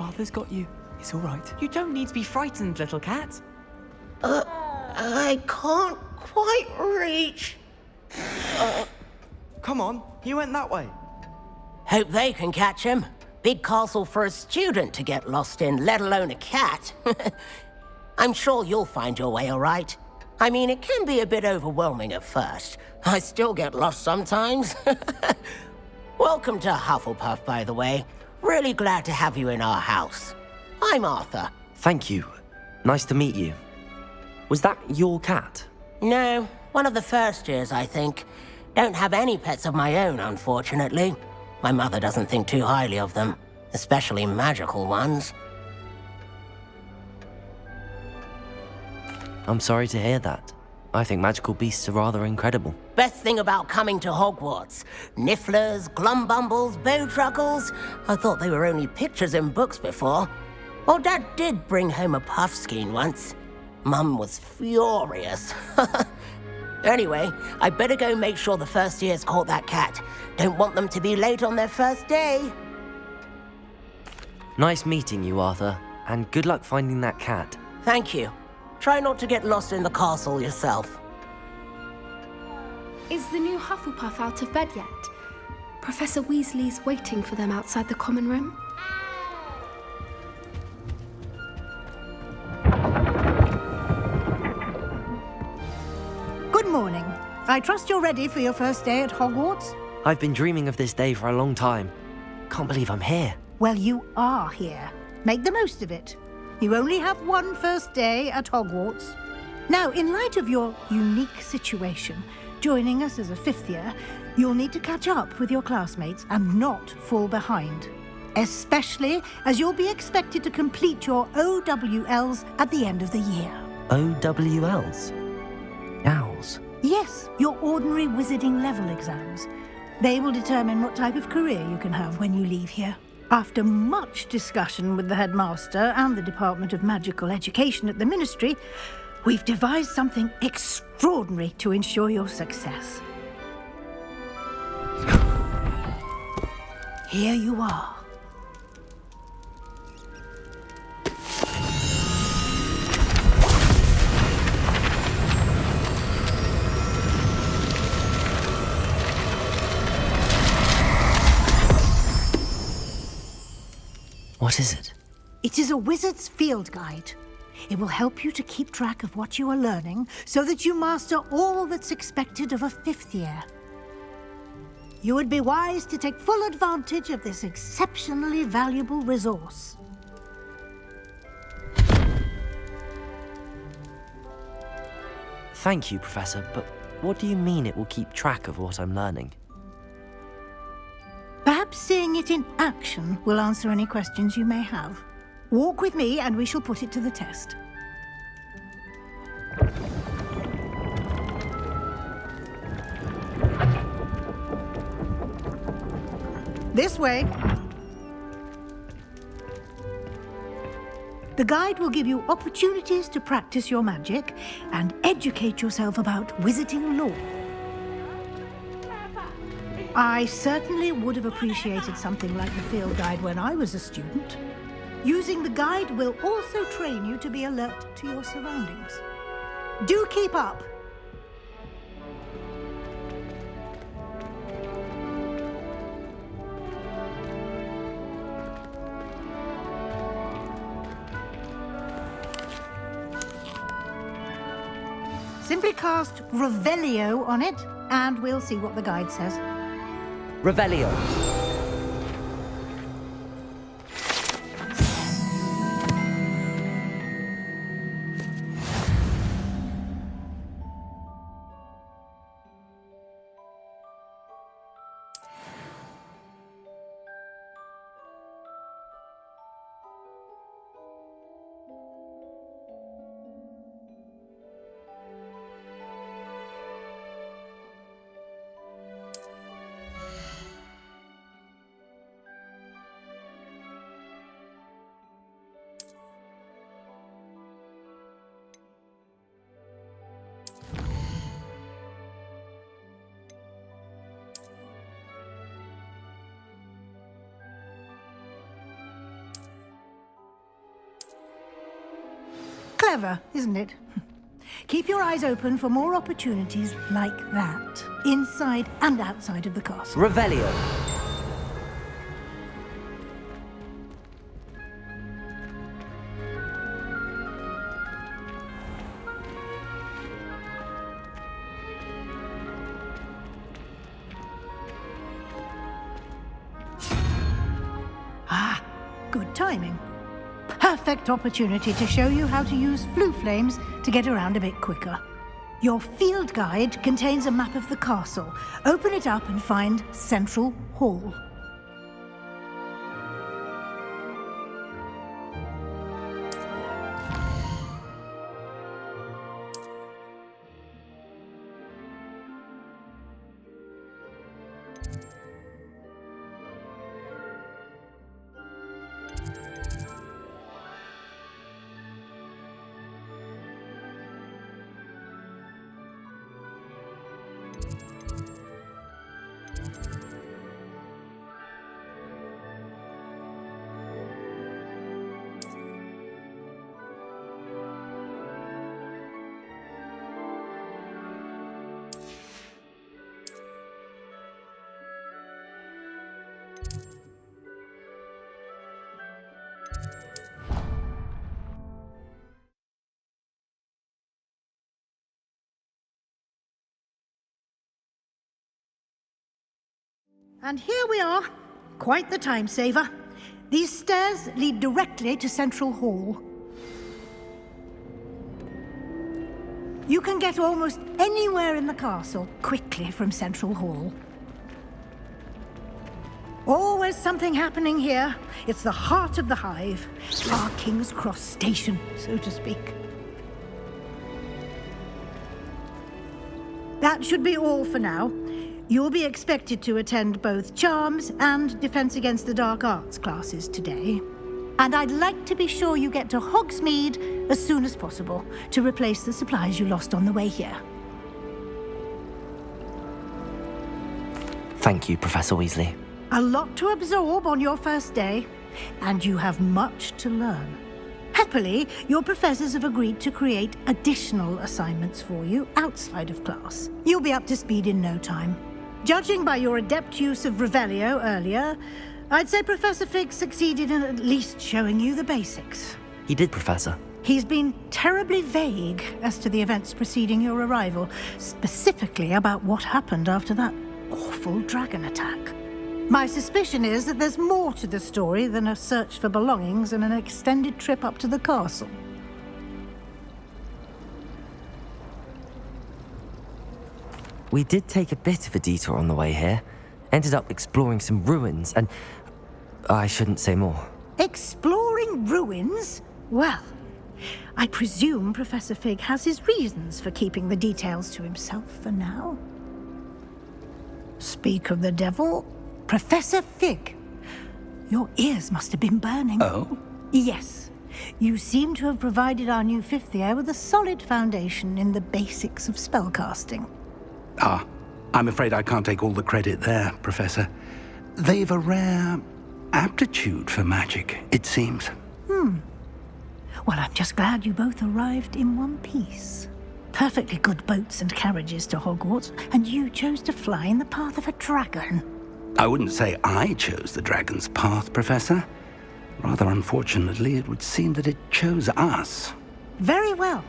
Arthur's got you. It's all right. You don't need to be frightened, little cat. I can't quite reach. Come on, he went that way. Hope they can catch him. Big castle for a student to get lost in, let alone a cat. I'm sure you'll find your way all right. I mean, it can be a bit overwhelming at first. I still get lost sometimes. Welcome to Hufflepuff, by the way. Really glad to have you in our house. I'm Arthur. Thank you. Nice to meet you. Was that your cat? No, one of the first years, I think. Don't have any pets of my own, unfortunately. My mother doesn't think too highly of them, especially magical ones. I'm sorry to hear that. I think magical beasts are rather incredible. Best thing about coming to Hogwarts. Nifflers, glumbumbles, bowtruckles. I thought they were only pictures in books before. Well, Dad did bring home a puffskein once. Mum was furious. Anyway, I better go make sure the first years caught that cat. Don't want them to be late on their first day. Nice meeting you, Arthur, and good luck finding that cat. Thank you. Try not to get lost in the castle yourself. Is the new Hufflepuff out of bed yet? Professor Weasley's waiting for them outside the common room. Good morning. I trust you're ready for your first day at Hogwarts? I've been dreaming of this day for a long time. Can't believe I'm here. Well, you are here. Make the most of it. You only have one first day at Hogwarts. Now, in light of your unique situation, joining us as a fifth year, you'll need to catch up with your classmates and not fall behind. Especially as you'll be expected to complete your OWLs at the end of the year. OWLs? Owls? Yes, your ordinary wizarding level exams. They will determine what type of career you can have when you leave here. After much discussion with the headmaster and the Department of Magical Education at the Ministry, we've devised something extraordinary to ensure your success. Here you are. What is it? It is a wizard's field guide. It will help you to keep track of what you are learning so that you master all that's expected of a fifth year. You would be wise to take full advantage of this exceptionally valuable resource. Thank you, Professor, but what do you mean it will keep track of what I'm learning? Perhaps seeing it in action will answer any questions you may have. Walk with me and we shall put it to the test. This way. The guide will give you opportunities to practice your magic and educate yourself about wizarding lore. I certainly would have appreciated something like the field guide when I was a student. Using the guide will also train you to be alert to your surroundings. Do keep up! Simply cast Revelio on it, and we'll see what the guide says. Revelio. Clever, isn't it? Keep your eyes open for more opportunities like that, inside and outside of the castle. Revelio. Ah, good timing. Perfect opportunity to show you how to use flue flames to get around a bit quicker. Your field guide contains a map of the castle. Open it up and find Central Hall. And here we are. Quite the time saver. These stairs lead directly to Central Hall. You can get almost anywhere in the castle quickly from Central Hall. Always something happening here. It's the heart of the hive. Our King's Cross station, so to speak. That should be all for now. You'll be expected to attend both Charms and Defense Against the Dark Arts classes today. And I'd like to be sure you get to Hogsmeade as soon as possible to replace the supplies you lost on the way here. Thank you, Professor Weasley. A lot to absorb on your first day, and you have much to learn. Happily, your professors have agreed to create additional assignments for you outside of class. You'll be up to speed in no time. Judging by your adept use of Revelio earlier, I'd say Professor Fig succeeded in at least showing you the basics. He did, Professor. He's been terribly vague as to the events preceding your arrival, specifically about what happened after that awful dragon attack. My suspicion is that there's more to the story than a search for belongings and an extended trip up to the castle. We did take a bit of a detour on the way here. Ended up exploring some ruins and... I shouldn't say more. Exploring ruins? Well, I presume Professor Fig has his reasons for keeping the details to himself for now. Speak of the devil, Professor Fig. Your ears must have been burning. Oh? Yes. You seem to have provided our new fifth year with a solid foundation in the basics of spellcasting. Ah, I'm afraid I can't take all the credit there, Professor. They've a rare aptitude for magic, it seems. Well, I'm just glad you both arrived in one piece. Perfectly good boats and carriages to Hogwarts, and you chose to fly in the path of a dragon. I wouldn't say I chose the dragon's path, Professor. Rather unfortunately, it would seem that it chose us. Very well.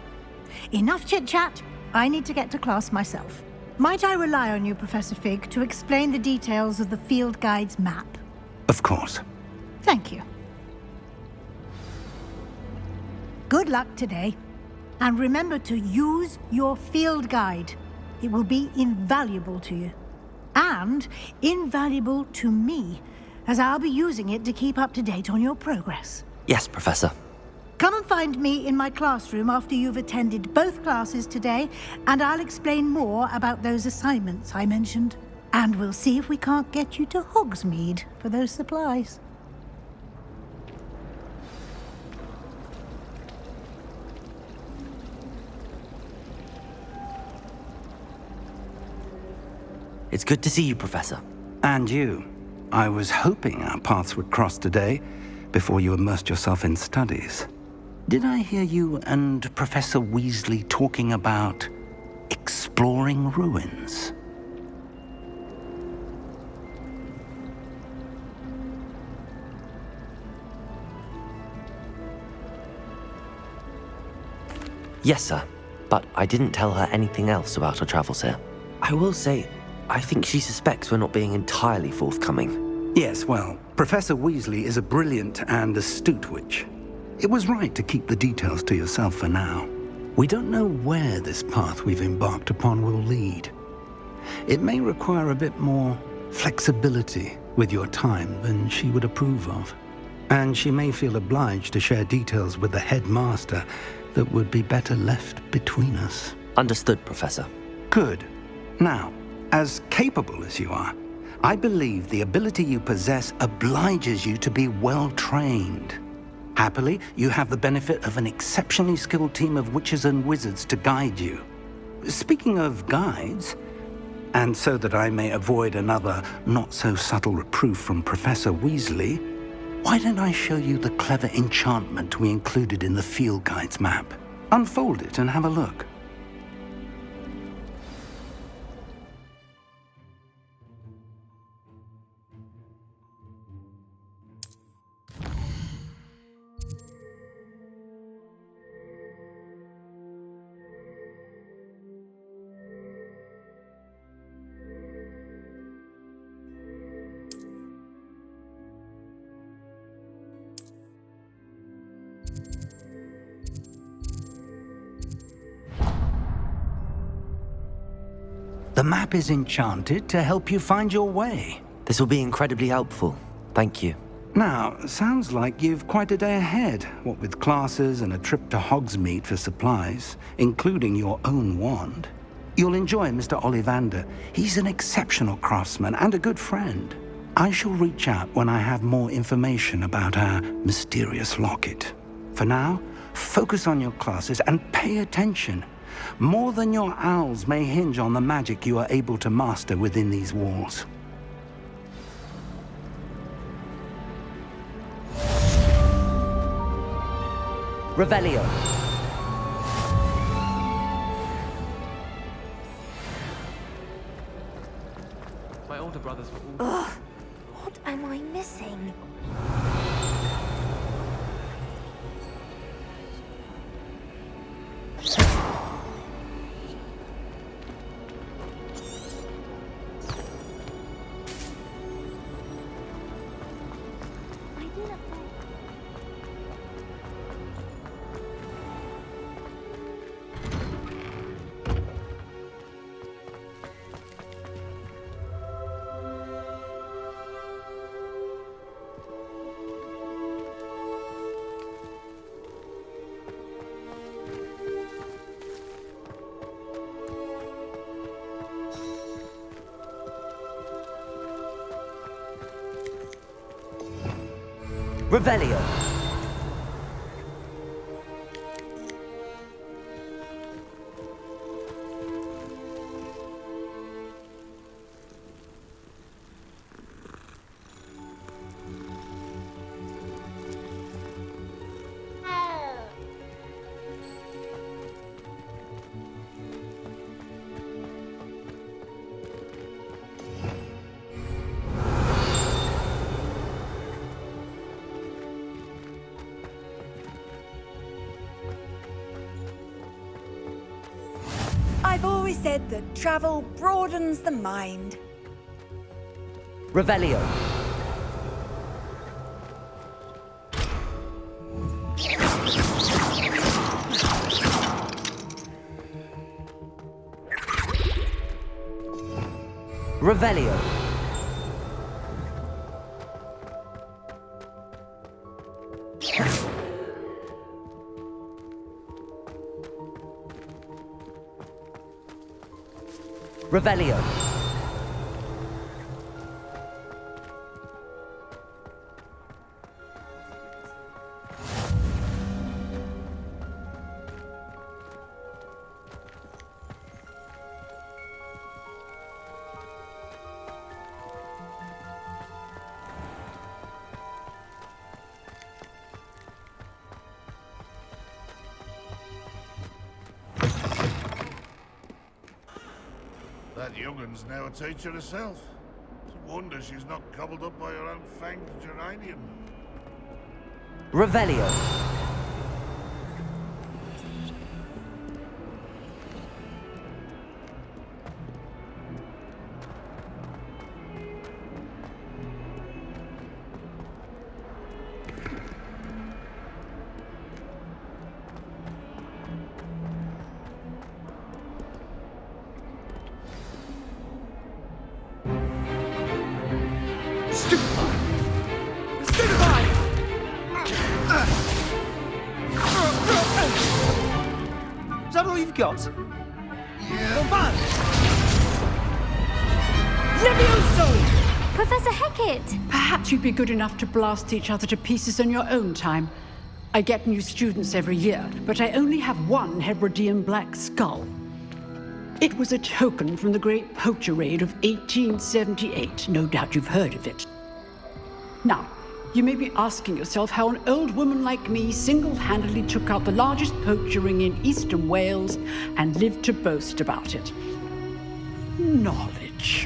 Enough chit-chat. I need to get to class myself. Might I rely on you, Professor Fig, to explain the details of the field guide's map? Of course. Thank you. Good luck today. And remember to use your field guide. It will be invaluable to you. And invaluable to me, as I'll be using it to keep up to date on your progress. Yes, Professor. Come and find me in my classroom after you've attended both classes today, and I'll explain more about those assignments I mentioned. And we'll see if we can't get you to Hogsmeade for those supplies. It's good to see you, Professor. And you. I was hoping our paths would cross today, before you immersed yourself in studies. Did I hear you and Professor Weasley talking about exploring ruins? Yes, sir. But I didn't tell her anything else about our travels here. I will say, I think she suspects we're not being entirely forthcoming. Yes, well, Professor Weasley is a brilliant and astute witch. It was right to keep the details to yourself for now. We don't know where this path we've embarked upon will lead. It may require a bit more flexibility with your time than she would approve of. And she may feel obliged to share details with the headmaster that would be better left between us. Understood, Professor. Good. Now, as capable as you are, I believe the ability you possess obliges you to be well trained. Happily, you have the benefit of an exceptionally skilled team of witches and wizards to guide you. Speaking of guides, and so that I may avoid another not-so-subtle reproof from Professor Weasley, why don't I show you the clever enchantment we included in the field guide's map? Unfold it and have a look. The map is enchanted to help you find your way. This will be incredibly helpful. Thank you. Now, sounds like you've quite a day ahead, what with classes and a trip to Hogsmeade for supplies, including your own wand. You'll enjoy Mr. Ollivander. He's an exceptional craftsman and a good friend. I shall reach out when I have more information about our mysterious locket. For now, focus on your classes and pay attention. More than your owls may hinge on the magic you are able to master within these walls. Revelio. My older brothers were all... Ugh, what am I missing? Revelio. I've always said that travel broadens the mind. Revelio. Revelio. Revelio. That young'un's now a teacher herself. It's a wonder she's not gobbled up by her own fanged geranium. Revelio. Is that all you've got? Levioso! Professor Hecat! Perhaps you'd be good enough to blast each other to pieces in your own time. I get new students every year, but I only have one Hebridean black skull. It was a token from the Great Poacher Raid of 1878. No doubt you've heard of it. Now, you may be asking yourself how an old woman like me single-handedly took out the largest poacher ring in eastern Wales and lived to boast about it. Knowledge.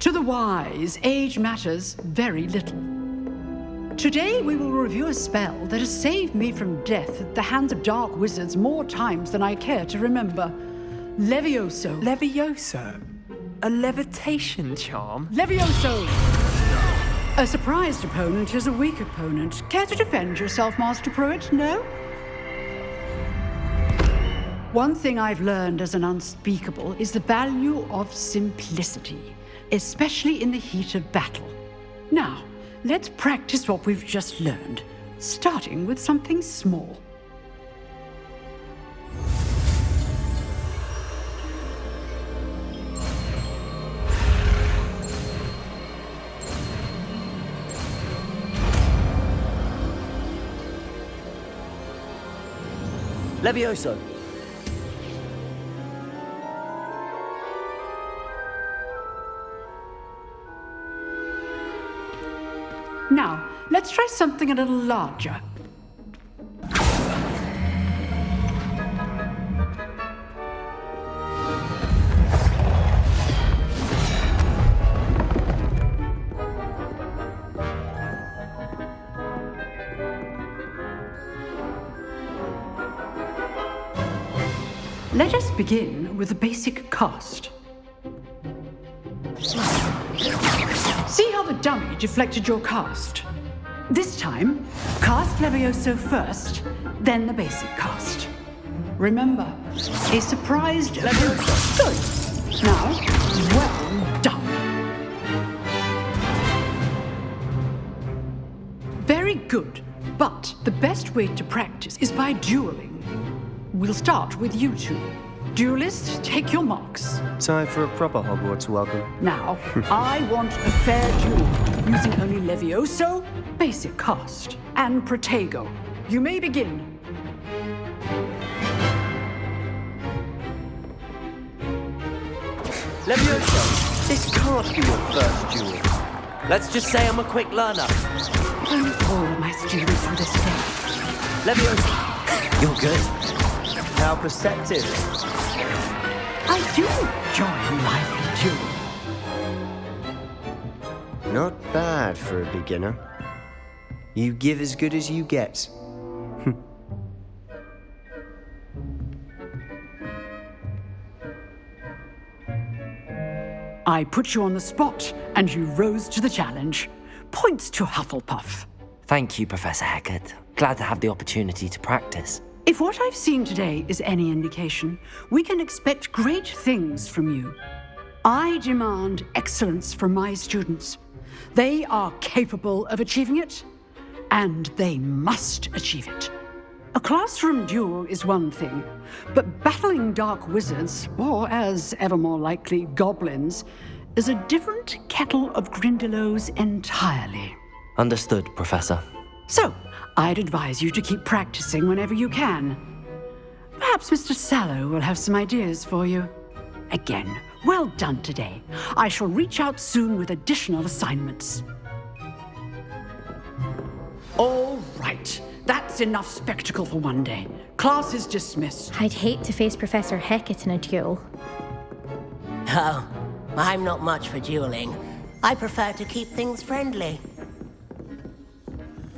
To the wise, age matters very little. Today we will review a spell that has saved me from death at the hands of dark wizards more times than I care to remember. Levioso. Levioso? A levitation charm? Levioso! A surprised opponent is a weak opponent. Care to defend yourself, Master Pruitt? No? One thing I've learned as an unspeakable is the value of simplicity, especially in the heat of battle. Now, let's practice what we've just learned, starting with something small. Levioso. Now, let's try something a little larger. Let us begin with the basic cast. See how the dummy deflected your cast? This time, cast Levioso first, then the basic cast. Remember, a surprised Levioso. Good. Now, well done. Very good, but the best way to practice is by dueling. We'll start with you two. Duelists, take your marks. Time for a proper Hogwarts welcome. Now, I want a fair duel, using only Levioso, basic cast, and Protego. You may begin. Levioso, this can't be your first duel. Let's just say I'm a quick learner. Only all my students on this day. Levioso, you're good. How perceptive. I do enjoy lively duel. Not bad for a beginner. You give as good as you get. I put you on the spot, and you rose to the challenge. Points to Hufflepuff. Thank you, Professor Hecat. Glad to have the opportunity to practice. If what I've seen today is any indication, we can expect great things from you. I demand excellence from my students. They are capable of achieving it, and they must achieve it. A classroom duel is one thing, but battling dark wizards, or as ever more likely, goblins, is a different kettle of Grindylows entirely. Understood, Professor. So, I'd advise you to keep practicing whenever you can. Perhaps Mr. Sallow will have some ideas for you. Again, well done today. I shall reach out soon with additional assignments. All right, that That's enough spectacle for one day. Class is dismissed. I'd hate to face Professor Hecat in a duel. Oh, I'm not much for dueling. I prefer to keep things friendly.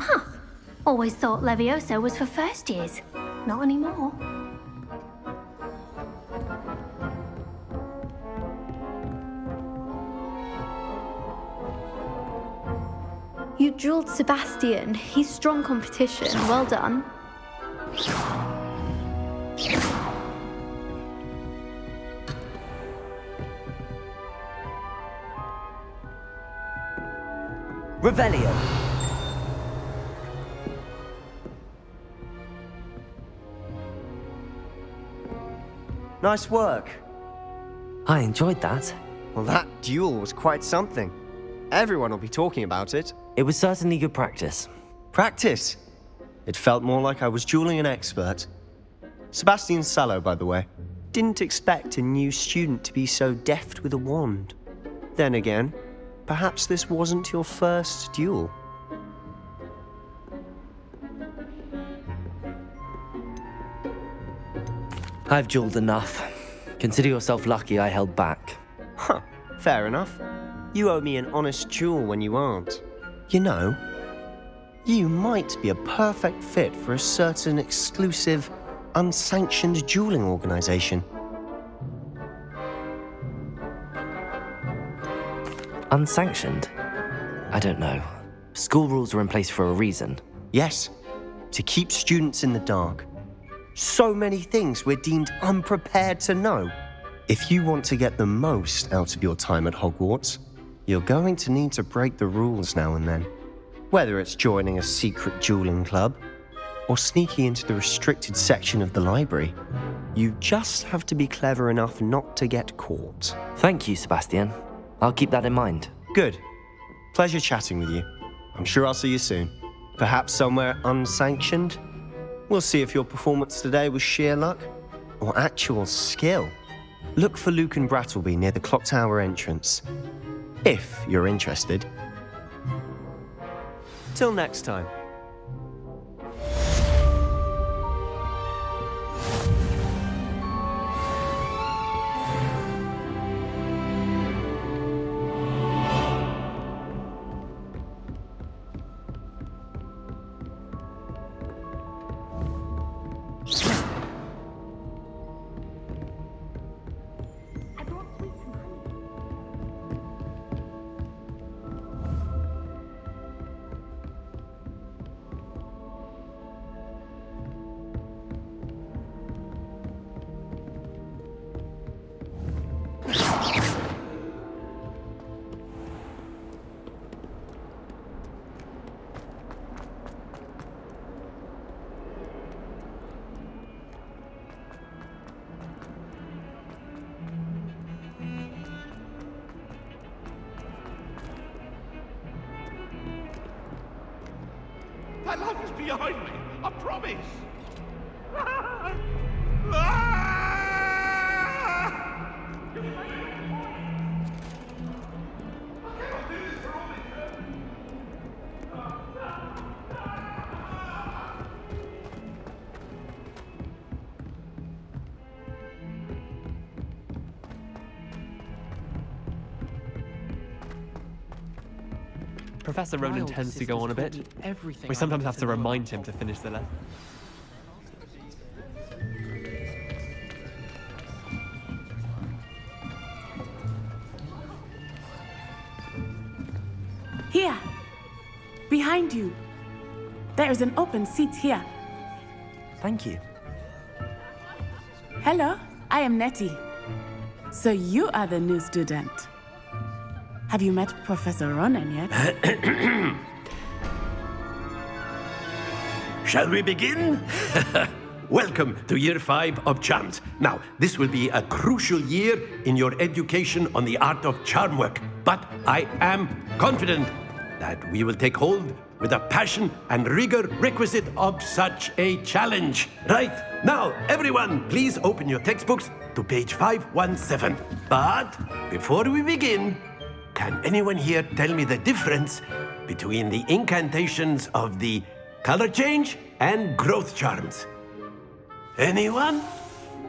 Huh. Always thought Leviosa was for first years. Not anymore. You drilled Sebastian. He's strong competition. Well done. Revelio. Nice work. I enjoyed that. Well, that duel was quite something. Everyone will be talking about it. It was certainly good practice. Practice? It felt more like I was dueling an expert. Sebastian Sallow, by the way. Didn't expect a new student to be so deft with a wand. Then again, perhaps this wasn't your first duel. I've dueled enough. Consider yourself lucky I held back. Huh, fair enough. You owe me an honest duel when you aren't. You know, you might be a perfect fit for a certain exclusive, unsanctioned dueling organization. Unsanctioned? I don't know. School rules are in place for a reason. Yes, to keep students in the dark. So many things we're deemed unprepared to know. If you want to get the most out of your time at Hogwarts, you're going to need to break the rules now and then. Whether it's joining a secret dueling club or sneaking into the restricted section of the library, you just have to be clever enough not to get caught. Thank you, Sebastian. I'll keep that in mind. Good. Pleasure chatting with you. I'm sure I'll see you soon. Perhaps somewhere unsanctioned? We'll see if your performance today was sheer luck or actual skill. Look for Luke and Brattleby near the clock tower entrance, if you're interested. Till next time. That life is behind me, I promise. Professor Ronan tends to go on a bit. We sometimes have to remind him to finish the lesson. Here, behind you. There is an open seat here. Thank you. Hello, I am Nettie. So you are the new student. Have you met Professor Ronan yet? Shall we begin? Welcome to Year 5 of Charms. Now, this will be a crucial year in your education on the art of charm work, but I am confident that we will take hold with the passion and rigor requisite of such a challenge. Right, now, everyone, please open your textbooks to page 517. But before we begin, can anyone here tell me the difference between the incantations of the color change, and growth charms. Anyone?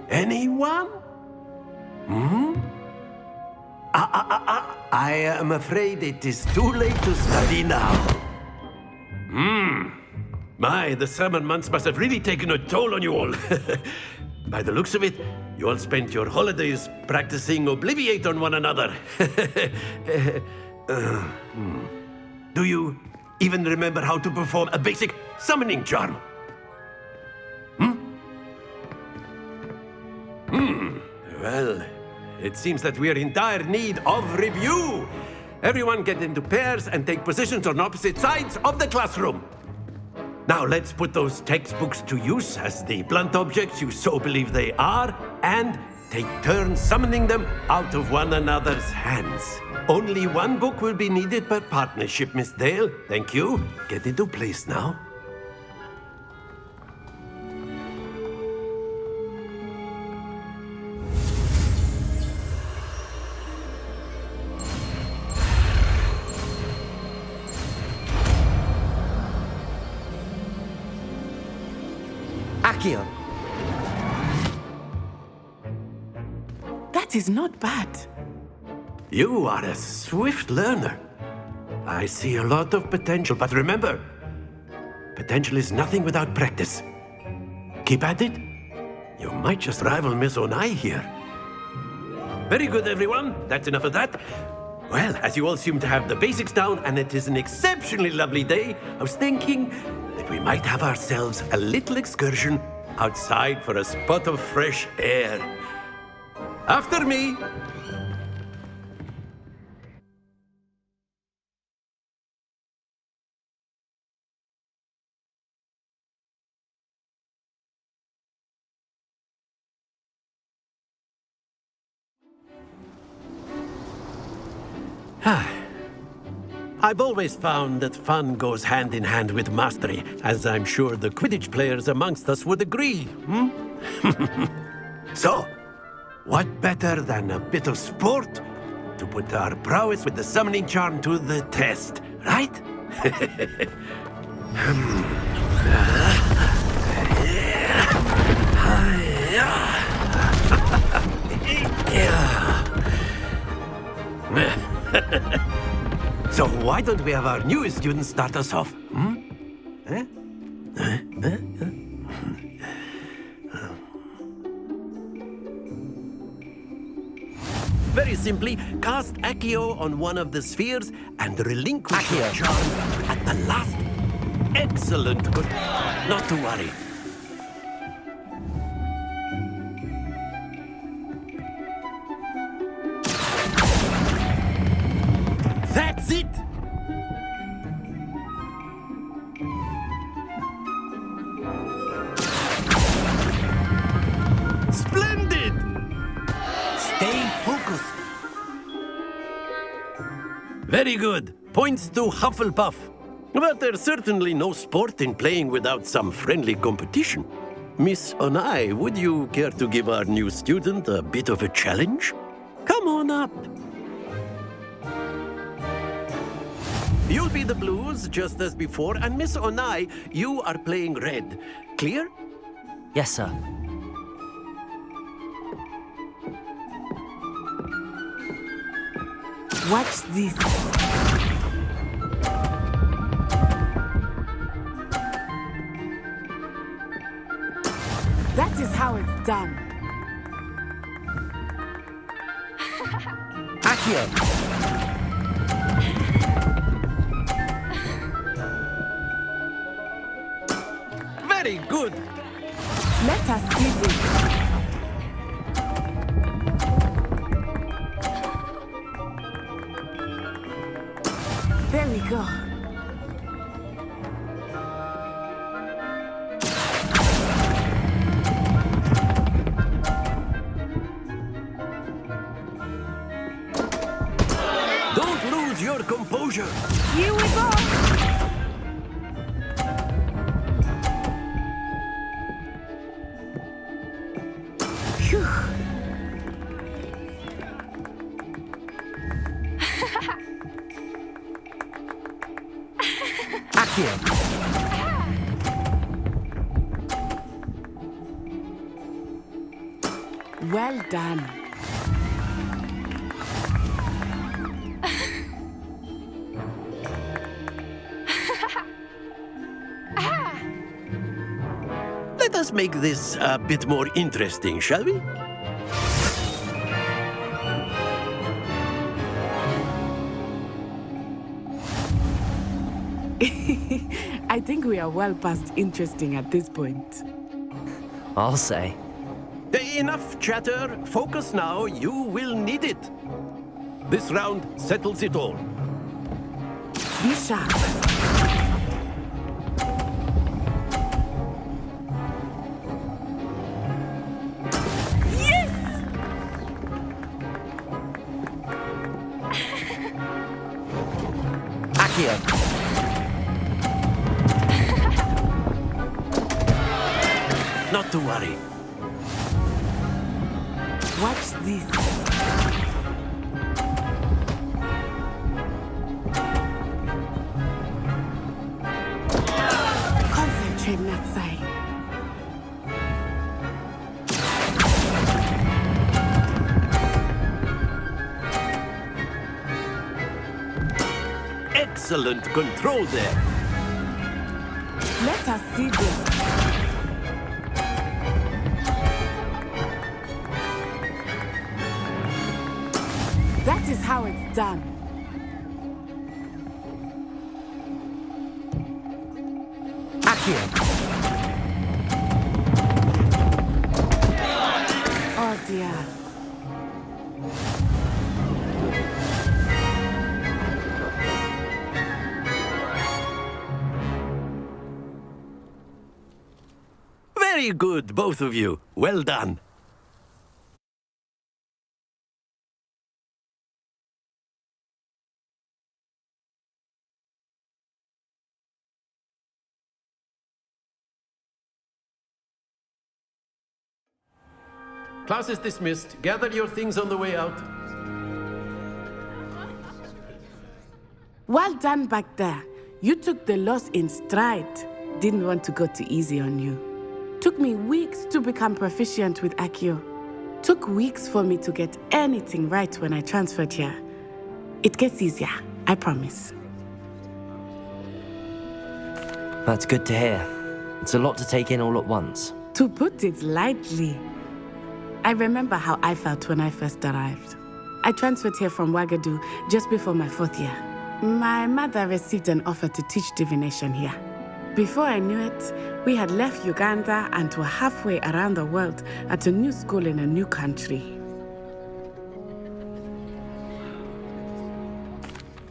Anyone? I am afraid it is too late to study now. My, the summer months must have really taken a toll on you all. By the looks of it, you all spent your holidays practicing Obliviate on one another. Do you even remember how to perform a basic summoning charm? Well, it seems that we are in dire need of review. Everyone get into pairs and take positions on opposite sides of the classroom. Now let's put those textbooks to use as the blunt objects you so believe they are, and take turns summoning them out of one another's hands. Only one book will be needed per partnership, Miss Dale. Thank you. Get into place now. Accio. That is not bad. You are a swift learner. I see a lot of potential, but remember, potential is nothing without practice. Keep at it. You might just rival Miss Onai here. Very good, everyone. That's enough of that. Well, as you all seem to have the basics down, and it is an exceptionally lovely day, I was thinking that we might have ourselves a little excursion outside for a spot of fresh air. After me. I've always found that fun goes hand in hand with mastery, as I'm sure the Quidditch players amongst us would agree. So, what better than a bit of sport to put our prowess with the summoning charm to the test, right? So why don't we have our newest student start us off? Very simply, cast Accio on one of the spheres and relinquish your charm at the last. Excellent. Good. Not to worry. That's it! Splendid! Stay focused. Very good. Points to Hufflepuff. But there's certainly no sport in playing without some friendly competition. Miss Onai, would you care to give our new student a bit of a challenge? Come on up. You'll be the blues, just as before, and Miss Onai, you are playing red. Clear? Yes, sir. Watch this. That is how it's done. Accio. Very good. Let us see this. There we go. Don't lose your composure. Here we go. Well done. Let us make this a bit more interesting, shall we? I think we are well past interesting at this point. I'll say. Enough chatter. Focus now. You will need it. This round settles it all. Be sharp. Accio. Not to worry. Watch this. Concentrate, Natsai. Excellent control there. Let us see this. That is how it's done. Accio. Oh dear. Very good, both of you. Well done. Class is dismissed. Gather your things on the way out. Well done back there. You took the loss in stride. Didn't want to go too easy on you. Took me weeks to become proficient with Accio. Took weeks for me to get anything right when I transferred here. It gets easier, I promise. That's good to hear. It's a lot to take in all at once. To put it lightly, I remember how I felt when I first arrived. I transferred here from Ouagadougou just before my 4th year. My mother received an offer to teach divination here. Before I knew it, we had left Uganda and were halfway around the world at a new school in a new country.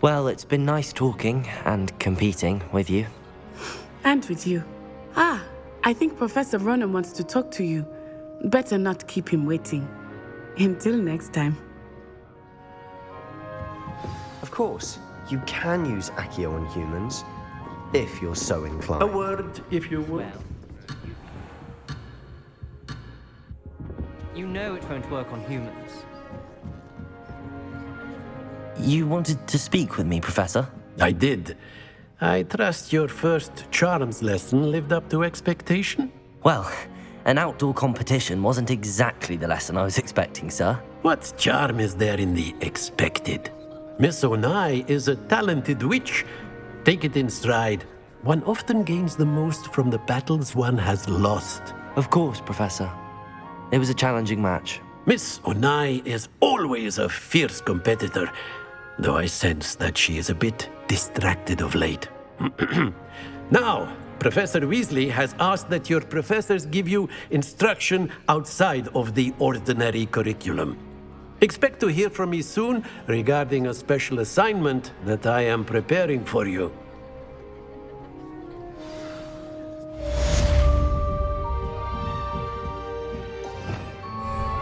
Well, it's been nice talking and competing with you. And with you. Ah, I think Professor Ronan wants to talk to you. Better not keep him waiting. Until next time. Of course, you can use Accio on humans, if you're so inclined. A word, if you will. You know it won't work on humans. You wanted to speak with me, Professor? I did. I trust your first charms lesson lived up to expectation? Well, an outdoor competition wasn't exactly the lesson I was expecting, sir. What charm is there in the expected? Miss Onai is a talented witch. Take it in stride. One often gains the most from the battles one has lost. Of course, Professor. It was a challenging match. Miss Onai is always a fierce competitor, though I sense that she is a bit distracted of late. Now, Professor Weasley has asked that your professors give you instruction outside of the ordinary curriculum. Expect to hear from me soon regarding a special assignment that I am preparing for you.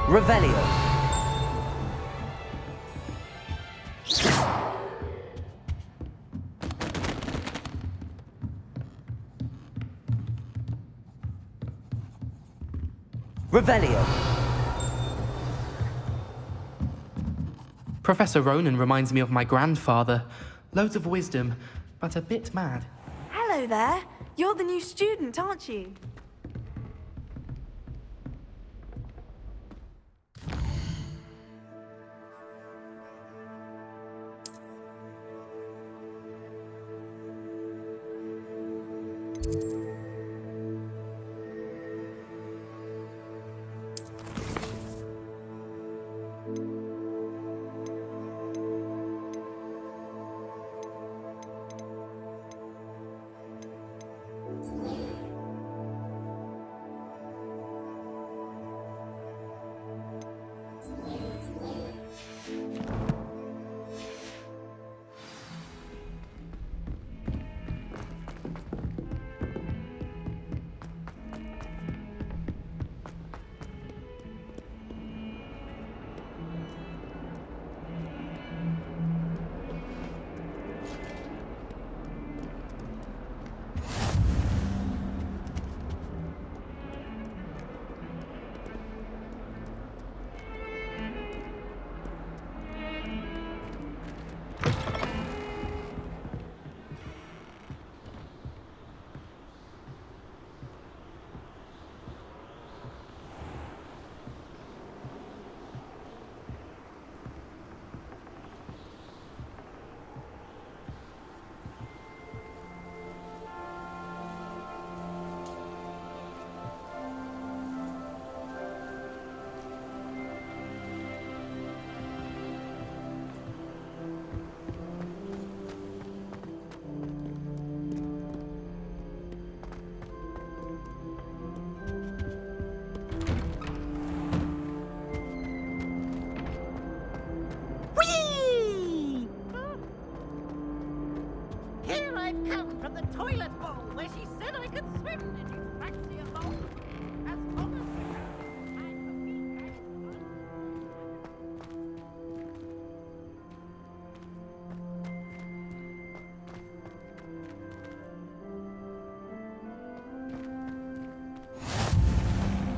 Revelio. Revelio. Professor Ronan reminds me of my grandfather. Loads of wisdom, but a bit mad. Hello there. You're the new student, aren't you?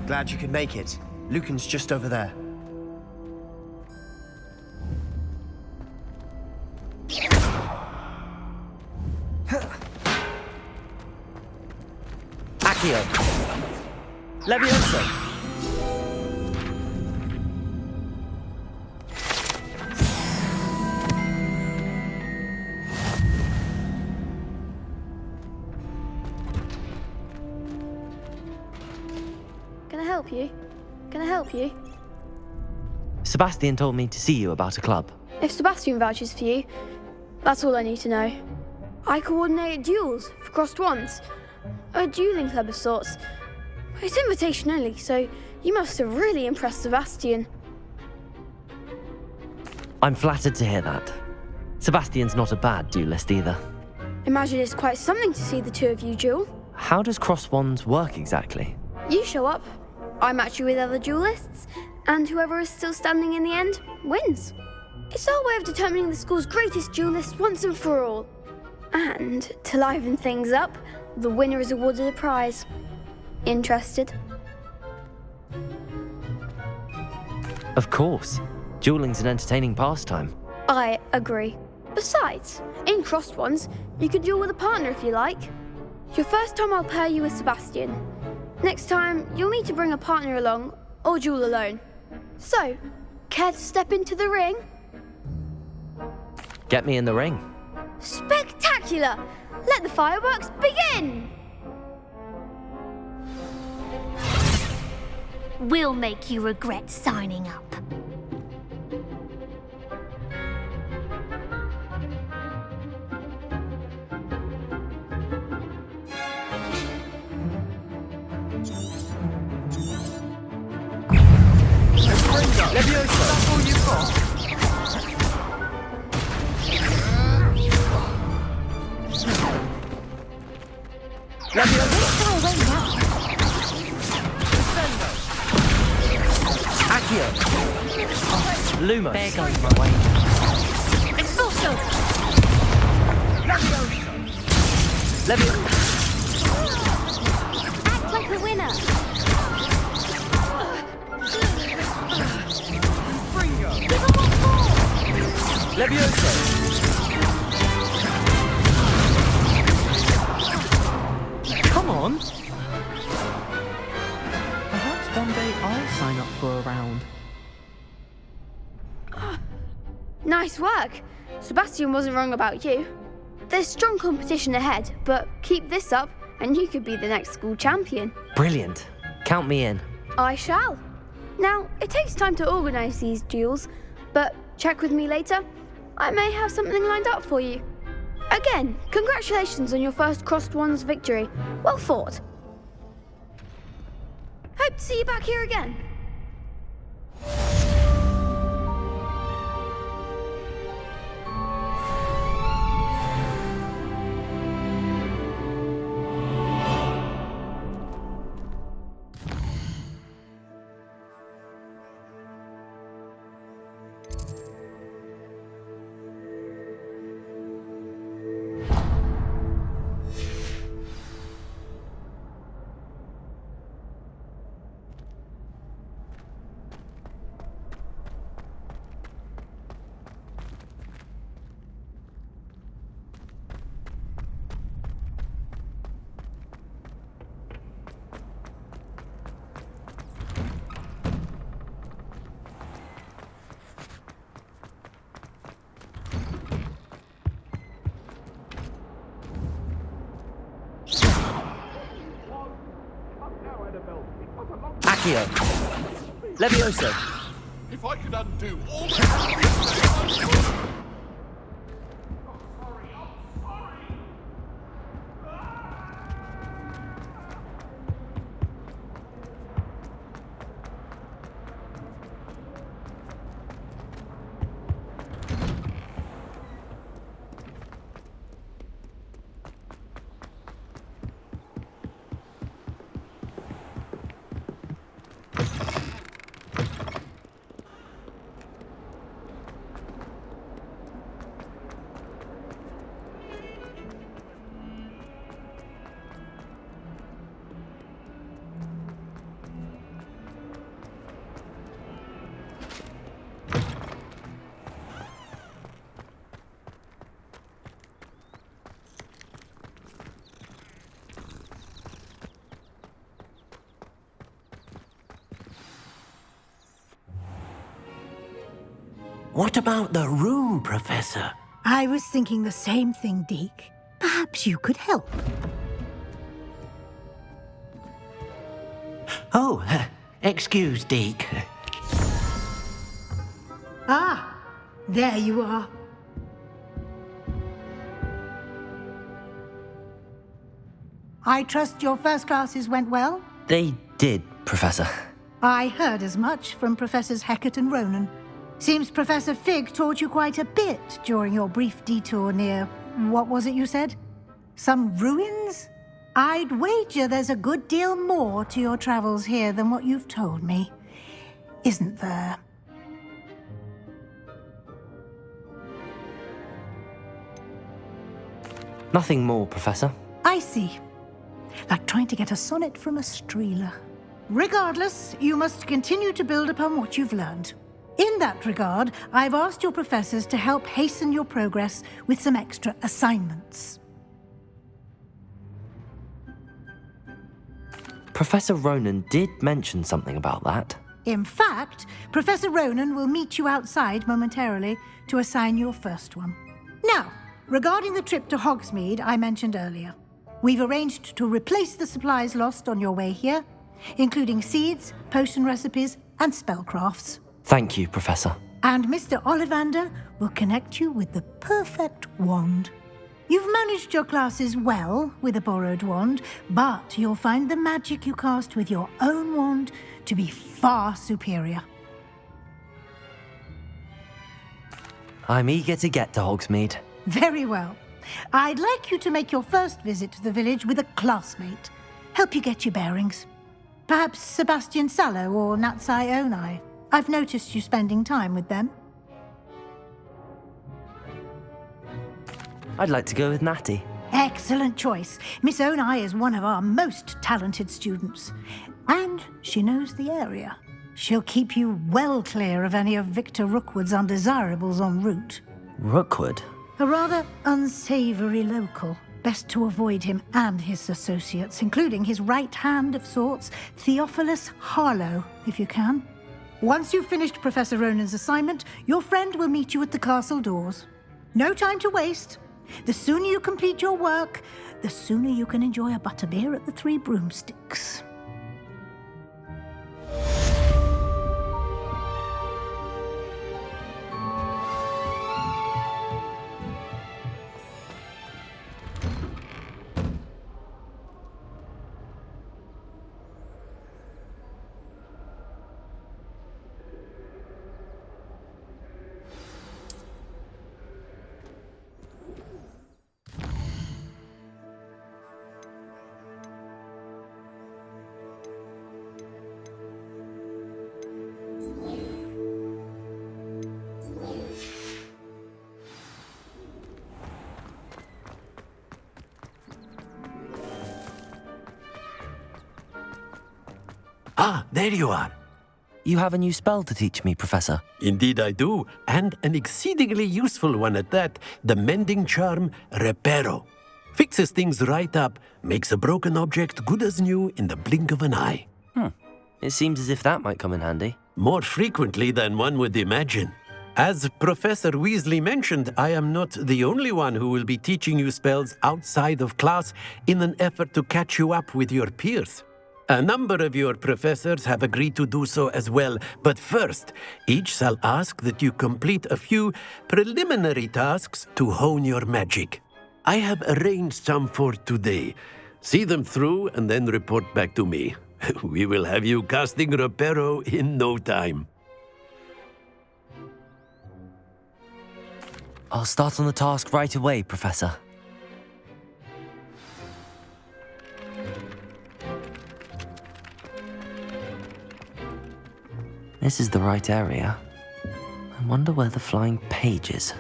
Glad you could make it. Lucan's just over there. Accio. Levioso. Can I help you? Can I help you? Sebastian told me to see you about a club. If Sebastian vouches for you, that's all I need to know. I coordinate duels for crossed wands. A dueling club of sorts. It's invitation only, so you must have really impressed Sebastian. I'm flattered to hear that. Sebastian's not a bad duelist either. Imagine it's quite something to see the two of you duel. How does cross wands work exactly? You show up, I match you with other duelists, and whoever is still standing in the end wins. It's our way of determining the school's greatest duelist once and for all. And to liven things up, the winner is awarded a prize. Interested? Of course. Dueling's an entertaining pastime. I agree. Besides, in crossed ones, you can duel with a partner if you like. Your first time I'll pair you with Sebastian. Next time, you'll need to bring a partner along, or duel alone. So, care to step into the ring? Get me in the ring. Spectacular! Let the fireworks begin! We'll make you regret signing up. Levioso! That's all you've got? Levioso! Accio! Lumos. There goes my way. Expulso! Levioso! Levioso! Act like the winner! Levioso! Come on! Perhaps one day I'll sign up for a round. Nice work. Sebastian wasn't wrong about you. There's strong competition ahead, but keep this up and you could be the next school champion. Brilliant. Count me in. I shall. Now, it takes time to organise these duels, but check with me later. I may have something lined up for you. Again, congratulations on your first Crossed Wands victory. Well fought. Hope to see you back here again. Accio. Levioso. If I could undo all the... What about the room, Professor? I was thinking the same thing, Deke. Perhaps you could help. Oh, excuse, Deke. Ah, there you are. I trust your first classes went well? They did, Professor. I heard as much from Professors Hecat and Ronan. Seems Professor Fig taught you quite a bit during your brief detour near... what was it you said? Some ruins? I'd wager there's a good deal more to your travels here than what you've told me. Isn't there? Nothing more, Professor. I see. Like trying to get a sonnet from a streeler. Regardless, you must continue to build upon what you've learned. In that regard, I've asked your professors to help hasten your progress with some extra assignments. Professor Ronan did mention something about that. In fact, Professor Ronan will meet you outside momentarily to assign your first one. Now, regarding the trip to Hogsmeade I mentioned earlier, we've arranged to replace the supplies lost on your way here, including seeds, potion recipes, and spellcrafts. Thank you, Professor. And Mr. Ollivander will connect you with the perfect wand. You've managed your classes well with a borrowed wand, but you'll find the magic you cast with your own wand to be far superior. I'm eager to get to Hogsmeade. Very well. I'd like you to make your first visit to the village with a classmate. Help you get your bearings. Perhaps Sebastian Sallow or Natsai Onai. I've noticed you spending time with them. I'd like to go with Natty. Excellent choice. Miss Onai is one of our most talented students. And she knows the area. She'll keep you well clear of any of Victor Rookwood's undesirables en route. Rookwood? A rather unsavory local. Best to avoid him and his associates, including his right hand of sorts, Theophilus Harlow, if you can. Once you've finished Professor Ronan's assignment, your friend will meet you at the castle doors. No time to waste. The sooner you complete your work, the sooner you can enjoy a butterbeer at the Three Broomsticks. Ah, there you are. You have a new spell to teach me, Professor. Indeed I do, and an exceedingly useful one at that, the mending charm Reparo. Fixes things right up, makes a broken object good as new in the blink of an eye. It seems as if that might come in handy. More frequently than one would imagine. As Professor Weasley mentioned, I am not the only one who will be teaching you spells outside of class in an effort to catch you up with your peers. A number of your professors have agreed to do so as well, but first, each shall ask that you complete a few preliminary tasks to hone your magic. I have arranged some for today. See them through and then report back to me. We will have you casting Reparo in no time. I'll start on the task right away, Professor. This is the right area. I wonder where the flying page is.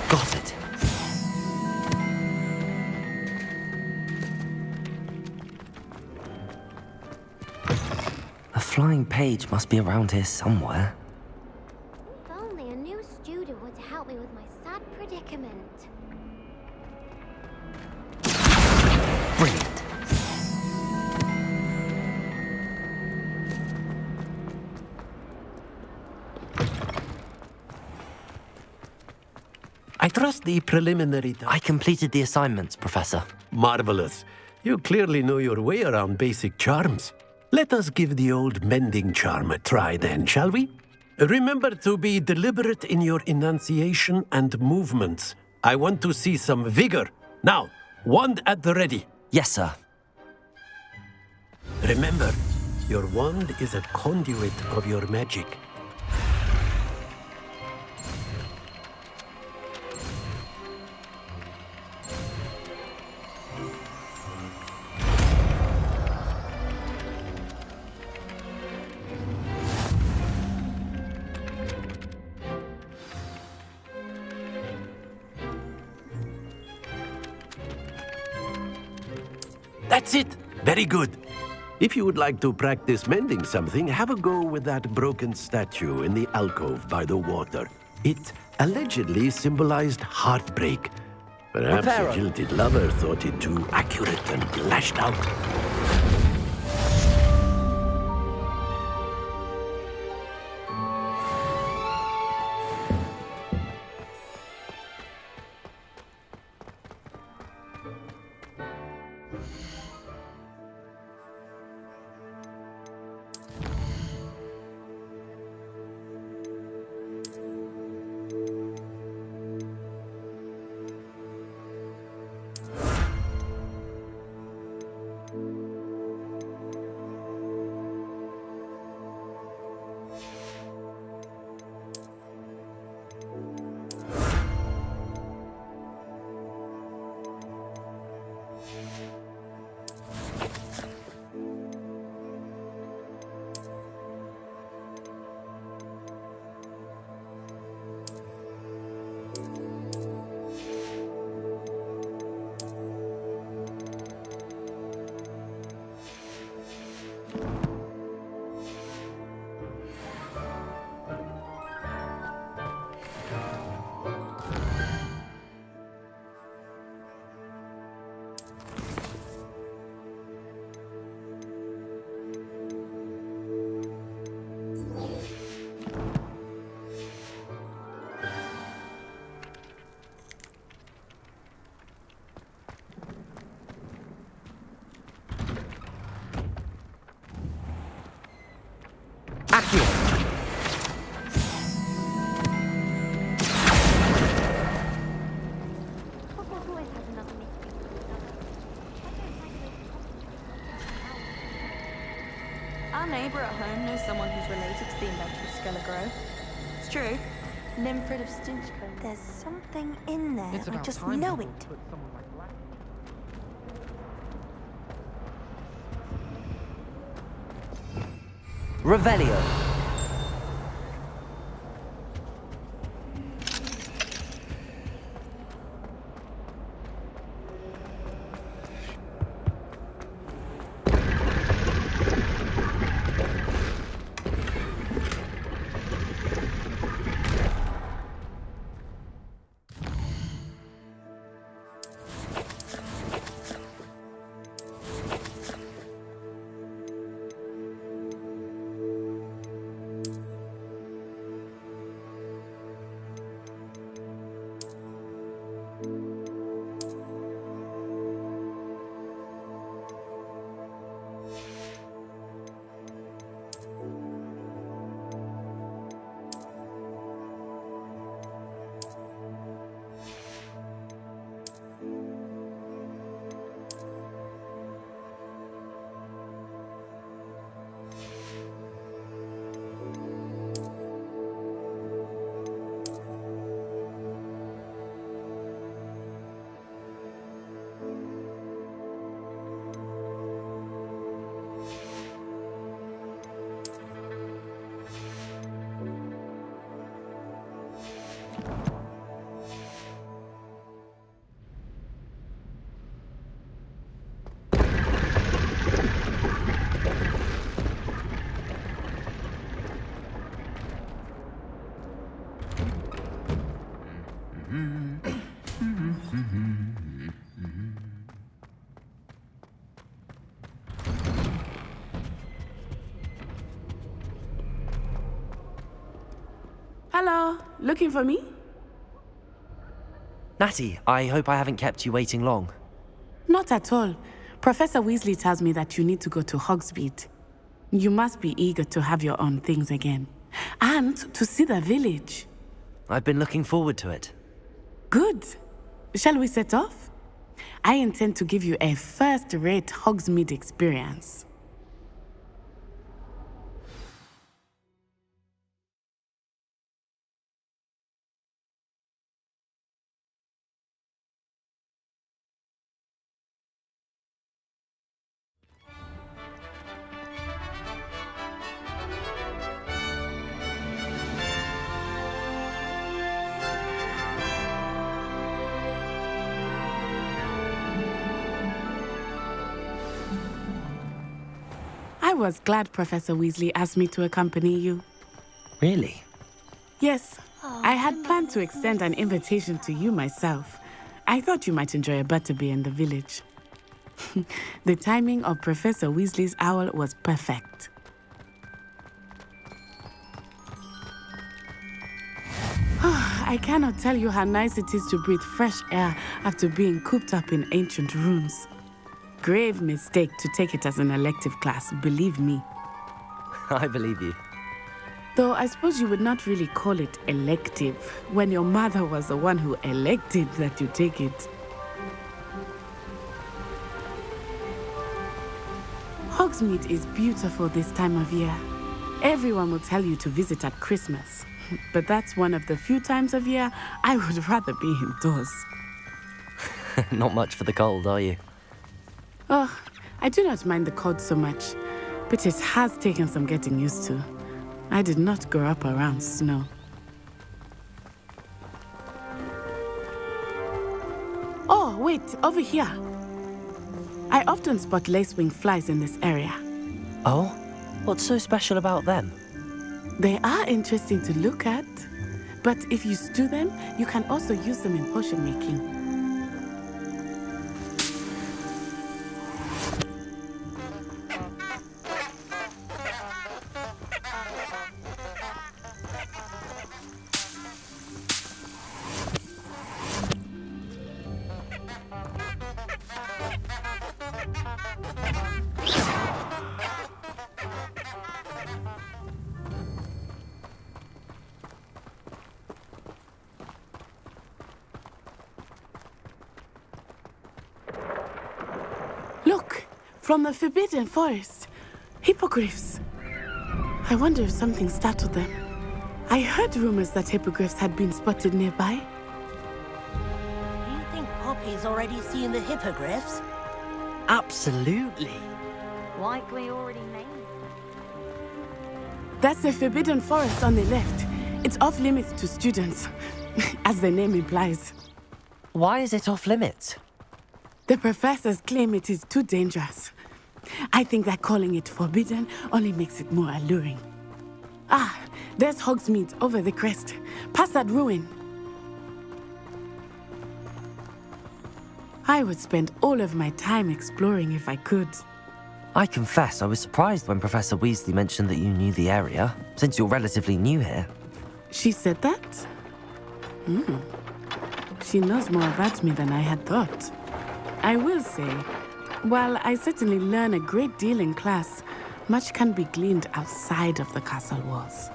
Got it. A flying page must be around here somewhere. If only a new student were to help me with my sad predicament. Brilliant. I trust the preliminary... I completed the assignments, Professor. Marvelous. You clearly know your way around basic charms. Let us give the old mending charm a try then, shall we? Remember to be deliberate in your enunciation and movements. I want to see some vigor. Now, wand at the ready. Yes, sir. Remember, your wand is a conduit of your magic. That's it. Very good. If you would like to practice mending something, have a go with that broken statue in the alcove by the water. It allegedly symbolized heartbreak. Perhaps a jilted lover thought it too accurate and lashed out. Our neighbour at home knows someone who's related to the inventor of Skelegro. It's true. Limfrid of Stinchcombe. There's something in there. It's I about just time know people it. put someone like Revelio. Hello, looking for me? Natty, I hope I haven't kept you waiting long. Not at all. Professor Weasley tells me that you need to go to Hogsmeade. You must be eager to have your own things again. And to see the village. I've been looking forward to it. Good. Shall we set off? I intend to give you a first-rate Hogsmeade experience. I was glad Professor Weasley asked me to accompany you. Really? Yes, I had planned to extend an invitation to you myself. I thought you might enjoy a butterbeer in the village. The timing of Professor Weasley's owl was perfect. I cannot tell you how nice it is to breathe fresh air after being cooped up in ancient ruins. Grave mistake to take it as an elective class, believe me. I believe you. Though I suppose you would not really call it elective when your mother was the one who elected that you take it. Hogsmeade is beautiful this time of year. Everyone will tell you to visit at Christmas, but that's one of the few times of year I would rather be indoors. Not much for the cold, are you? Oh, I do not mind the cold so much, but it has taken some getting used to. I did not grow up around snow. Oh, wait, over here. I often spot lacewing flies in this area. Oh? What's so special about them? They are interesting to look at, but if you stew them, you can also use them in potion making. Look, from the Forbidden Forest. Hippogriffs. I wonder if something startled them. I heard rumors that hippogriffs had been spotted nearby. Do you think Poppy's already seen the hippogriffs? Absolutely. Likely already named. That's the Forbidden Forest on the left. It's off limits to students, as the name implies. Why is it off limits? The professors claim it is too dangerous. I think that calling it forbidden only makes it more alluring. Ah, there's Hogsmeade over the crest. Past that ruin. I would spend all of my time exploring if I could. I confess I was surprised when Professor Weasley mentioned that you knew the area, since you're relatively new here. She said that? She knows more about me than I had thought. I will say, while I certainly learn a great deal in class, much can be gleaned outside of the castle walls.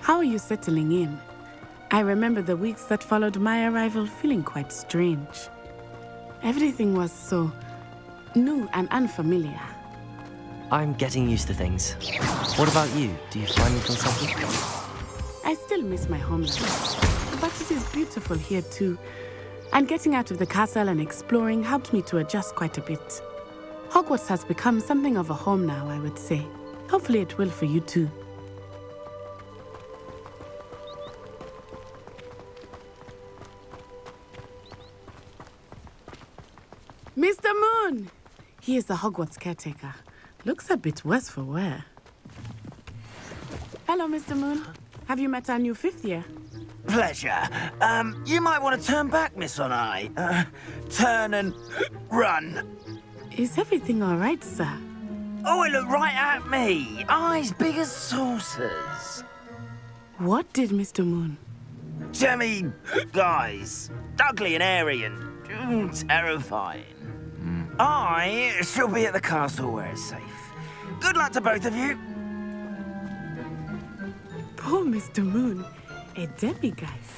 How are you settling in? I remember the weeks that followed my arrival feeling quite strange. Everything was so new and unfamiliar. I'm getting used to things. What about you? Do you finally feel something? I still miss my homeland, but it is beautiful here too. And getting out of the castle and exploring helped me to adjust quite a bit. Hogwarts has become something of a home now, I would say. Hopefully it will for you too. Mr. Moon! He is the Hogwarts caretaker. Looks a bit worse for wear. Hello, Mr. Moon. Have you met our new fifth year? Pleasure. You might want to turn back, Miss Onai. Turn and run. Is everything all right, sir? Oh, it looked right at me. Eyes big as saucers. What did Mr. Moon? Jemmy guys. Ugly and airy and terrifying. I shall be at the castle where it's safe. Good luck to both of you. Poor Mr. Moon, a demiguise.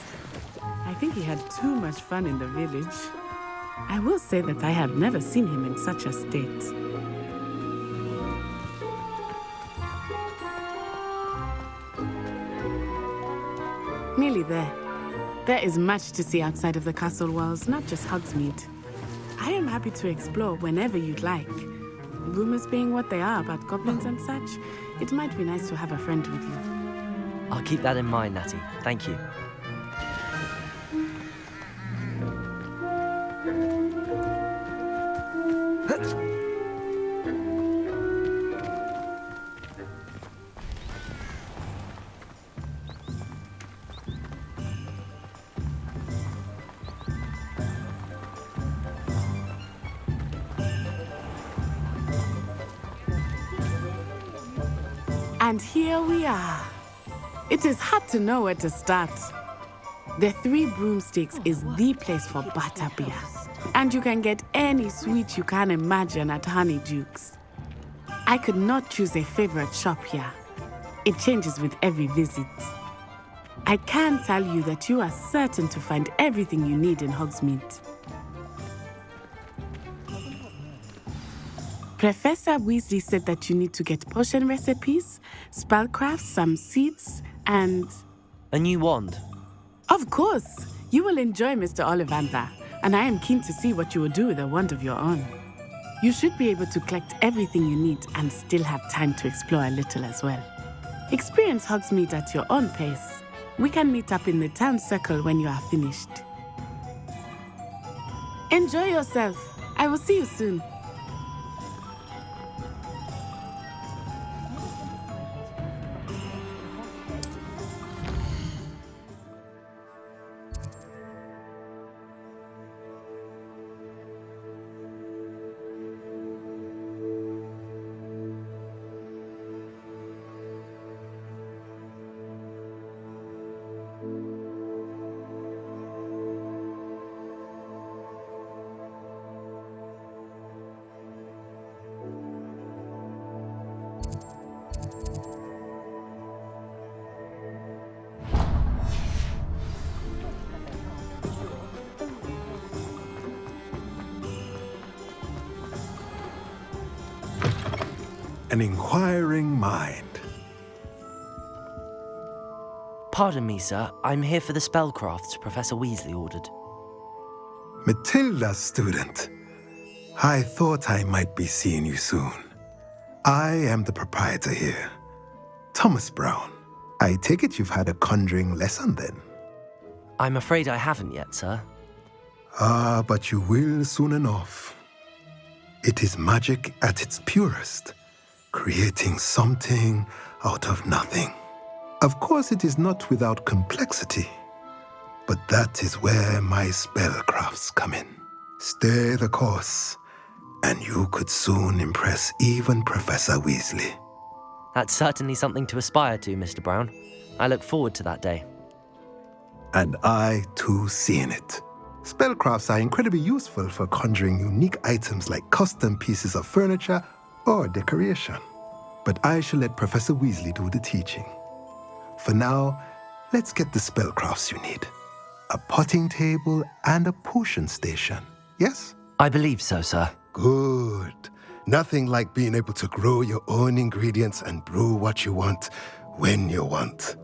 I think he had too much fun in the village. I will say that I have never seen him in such a state. Nearly there. There is much to see outside of the castle walls, not just Hogsmeade. I am happy to explore whenever you'd like. Rumors being what they are about goblins and such, it might be nice to have a friend with you. I'll keep that in mind, Natty. Thank you. And here we are. It is hard to know where to start. The Three Broomsticks is the place for butterbeer. And you can get any sweet you can imagine at Honeydukes. I could not choose a favorite shop here. It changes with every visit. I can tell you that you are certain to find everything you need in Hogsmeade. Professor Weasley said that you need to get potion recipes, spellcrafts, some seeds, and... a new wand. Of course! You will enjoy Mr. Ollivander, and I am keen to see what you will do with a wand of your own. You should be able to collect everything you need and still have time to explore a little as well. Experience Hogsmeade at your own pace. We can meet up in the town circle when you are finished. Enjoy yourself. I will see you soon. an inquiring mind. Pardon me, sir. I'm here for the spellcrafts Professor Weasley ordered. Matilda's student. I thought I might be seeing you soon. I am the proprietor here, Thomas Brown. I take it you've had a conjuring lesson then? I'm afraid I haven't yet, sir. Ah, but you will soon enough. It is magic at its purest, creating something out of nothing. Of course, it is not without complexity, but that is where my spellcrafts come in. Stay the course, and you could soon impress even Professor Weasley. That's certainly something to aspire to, Mr. Brown. I look forward to that day. And I, too, seeing it. Spellcrafts are incredibly useful for conjuring unique items like custom pieces of furniture or decoration. But I shall let Professor Weasley do the teaching. For now, let's get the spellcrafts you need. A potting table and a potion station, yes? I believe so, sir. Good. Nothing like being able to grow your own ingredients and brew what you want when you want.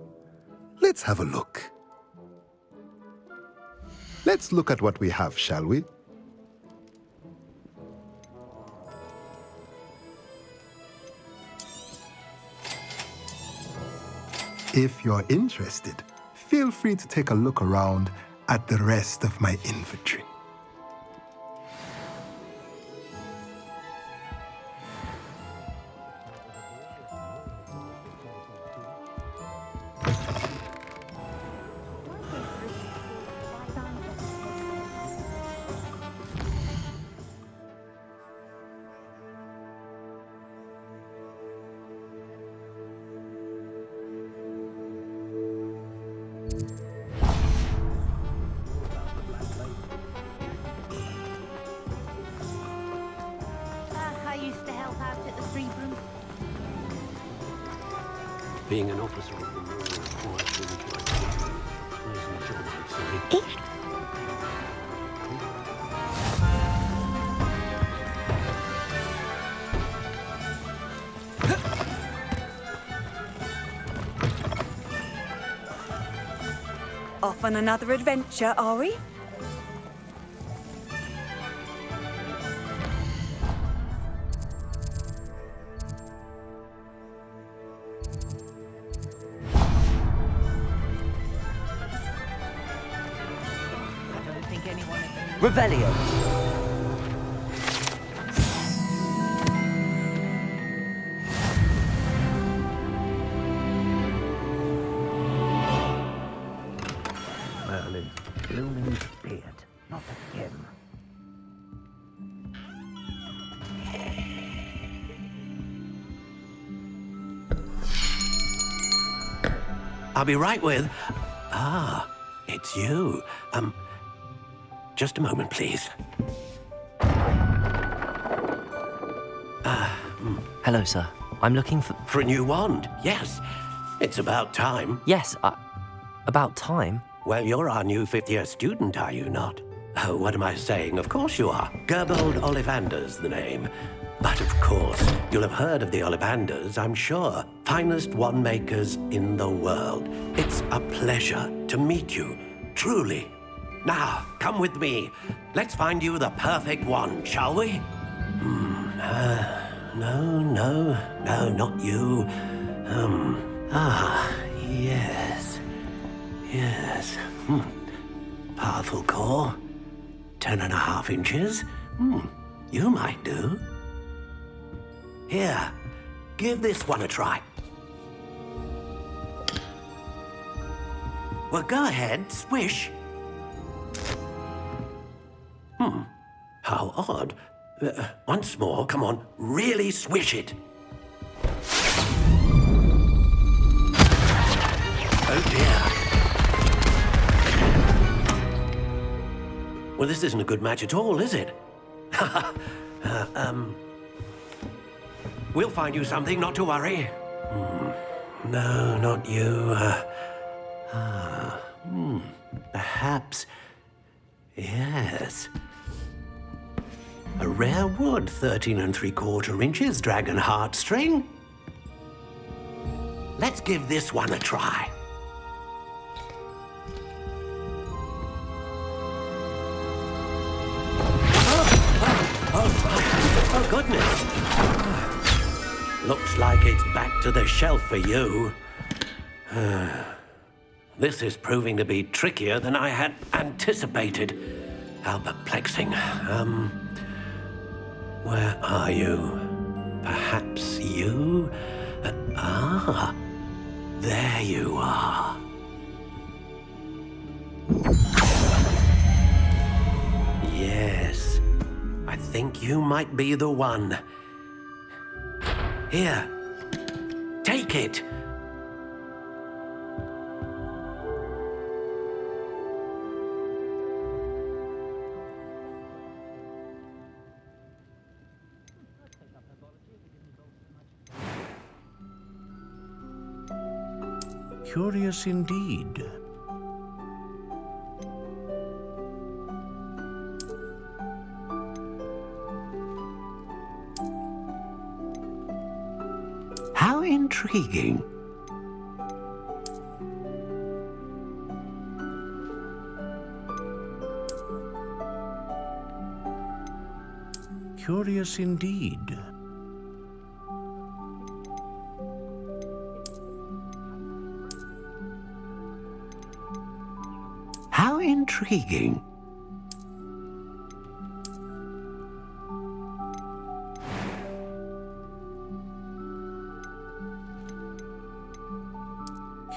Let's have a look. Let's look at what we have, shall we? If you're interested, feel free to take a look around at the rest of my inventory. I used to help out at the Free Room. Being an officer of the law requires really pleasant job, I'd say. Off on another adventure, are we? Revelio. Merlin's blooming beard, not him. I'll be right with... Ah, it's you. Just a moment, please. Hello, sir. I'm looking for... For a new wand, yes. It's about time. Yes, about time? Well, you're our new fifth-year student, are you not? Oh, what am I saying? Of course you are. Gerbold Ollivander's the name. But of course, you'll have heard of the Ollivanders, I'm sure. Finest wand makers in the world. It's a pleasure to meet you, truly. Now, come with me. Let's find you the perfect wand, shall we? No, not you. Yes. Powerful core. 10.5 inches. You might do. Here, give this one a try. Well, go ahead, swish. How odd. Once more, come on, really swish it. Oh dear. Well, this isn't a good match at all, is it? We'll find you something, not to worry. No, not you. Perhaps... Yes. A rare wood, 13 3/4 inches, dragon heartstring. Let's give this one a try. Oh, goodness. Looks like it's back to the shelf for you. This is proving to be trickier than I had anticipated. How perplexing. Where are you? Perhaps you? There you are. Yes, I think you might be the one. Here, take it. Curious indeed. How intriguing. Curious indeed. How intriguing.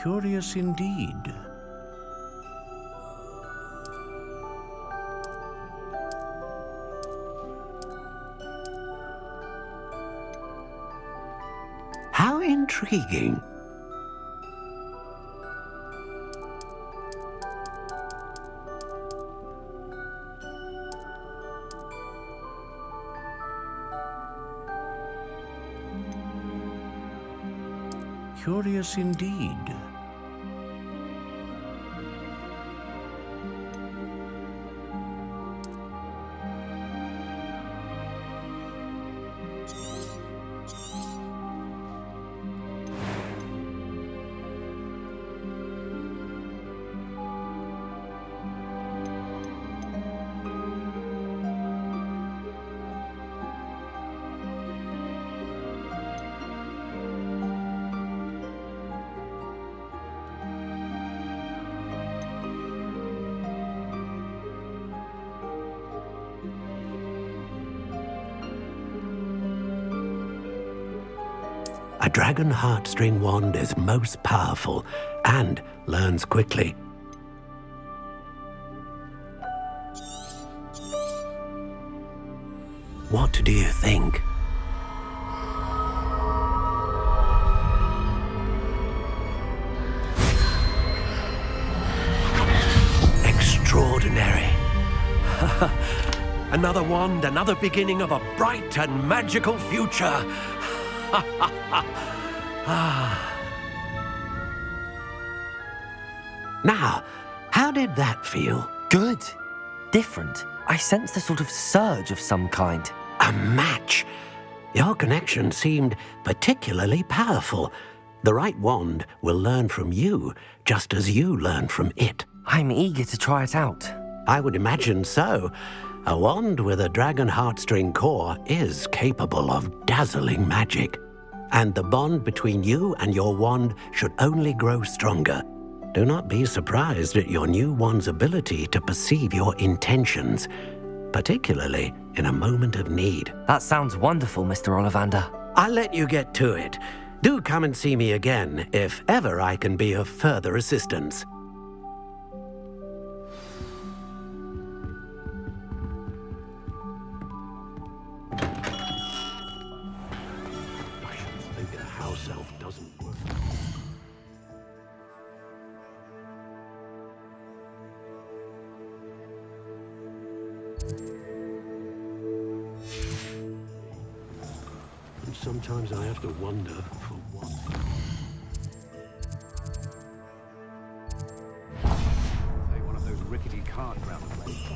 Curious indeed. How intriguing. Curious indeed. A dragon heartstring wand is most powerful and learns quickly. What do you think? Extraordinary. Another wand, another beginning of a bright and magical future. Now, how did that feel? Good. Different. I sensed a sort of surge of some kind. A match. Your connection seemed particularly powerful. The right wand will learn from you, just as you learn from it. I'm eager to try it out. I would imagine so. A wand with a dragon heartstring core is capable of dazzling magic. And the bond between you and your wand should only grow stronger. Do not be surprised at your new wand's ability to perceive your intentions, particularly in a moment of need. That sounds wonderful, Mr. Ollivander. I'll let you get to it. Do come and see me again if ever I can be of further assistance. Sometimes I have to wonder for what. Say one of those rickety carts round the place.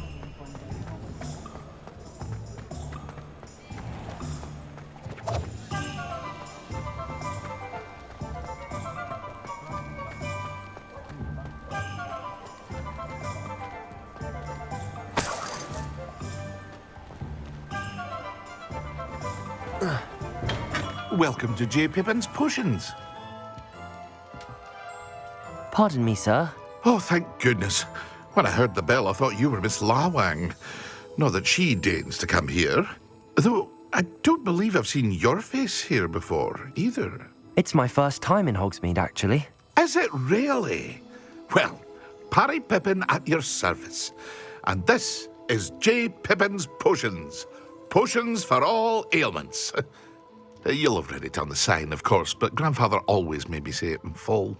Welcome to J. Pippin's Potions. Pardon me, sir. Oh, thank goodness. When I heard the bell, I thought you were Miss Lawang. Not that she deigns to come here. Though I don't believe I've seen your face here before, either. It's my first time in Hogsmeade, actually. Is it really? Well, Parry Pippin at your service. And this is J. Pippin's Potions. Potions for all ailments. You'll have read it on the sign, of course, but Grandfather always made me say it in full.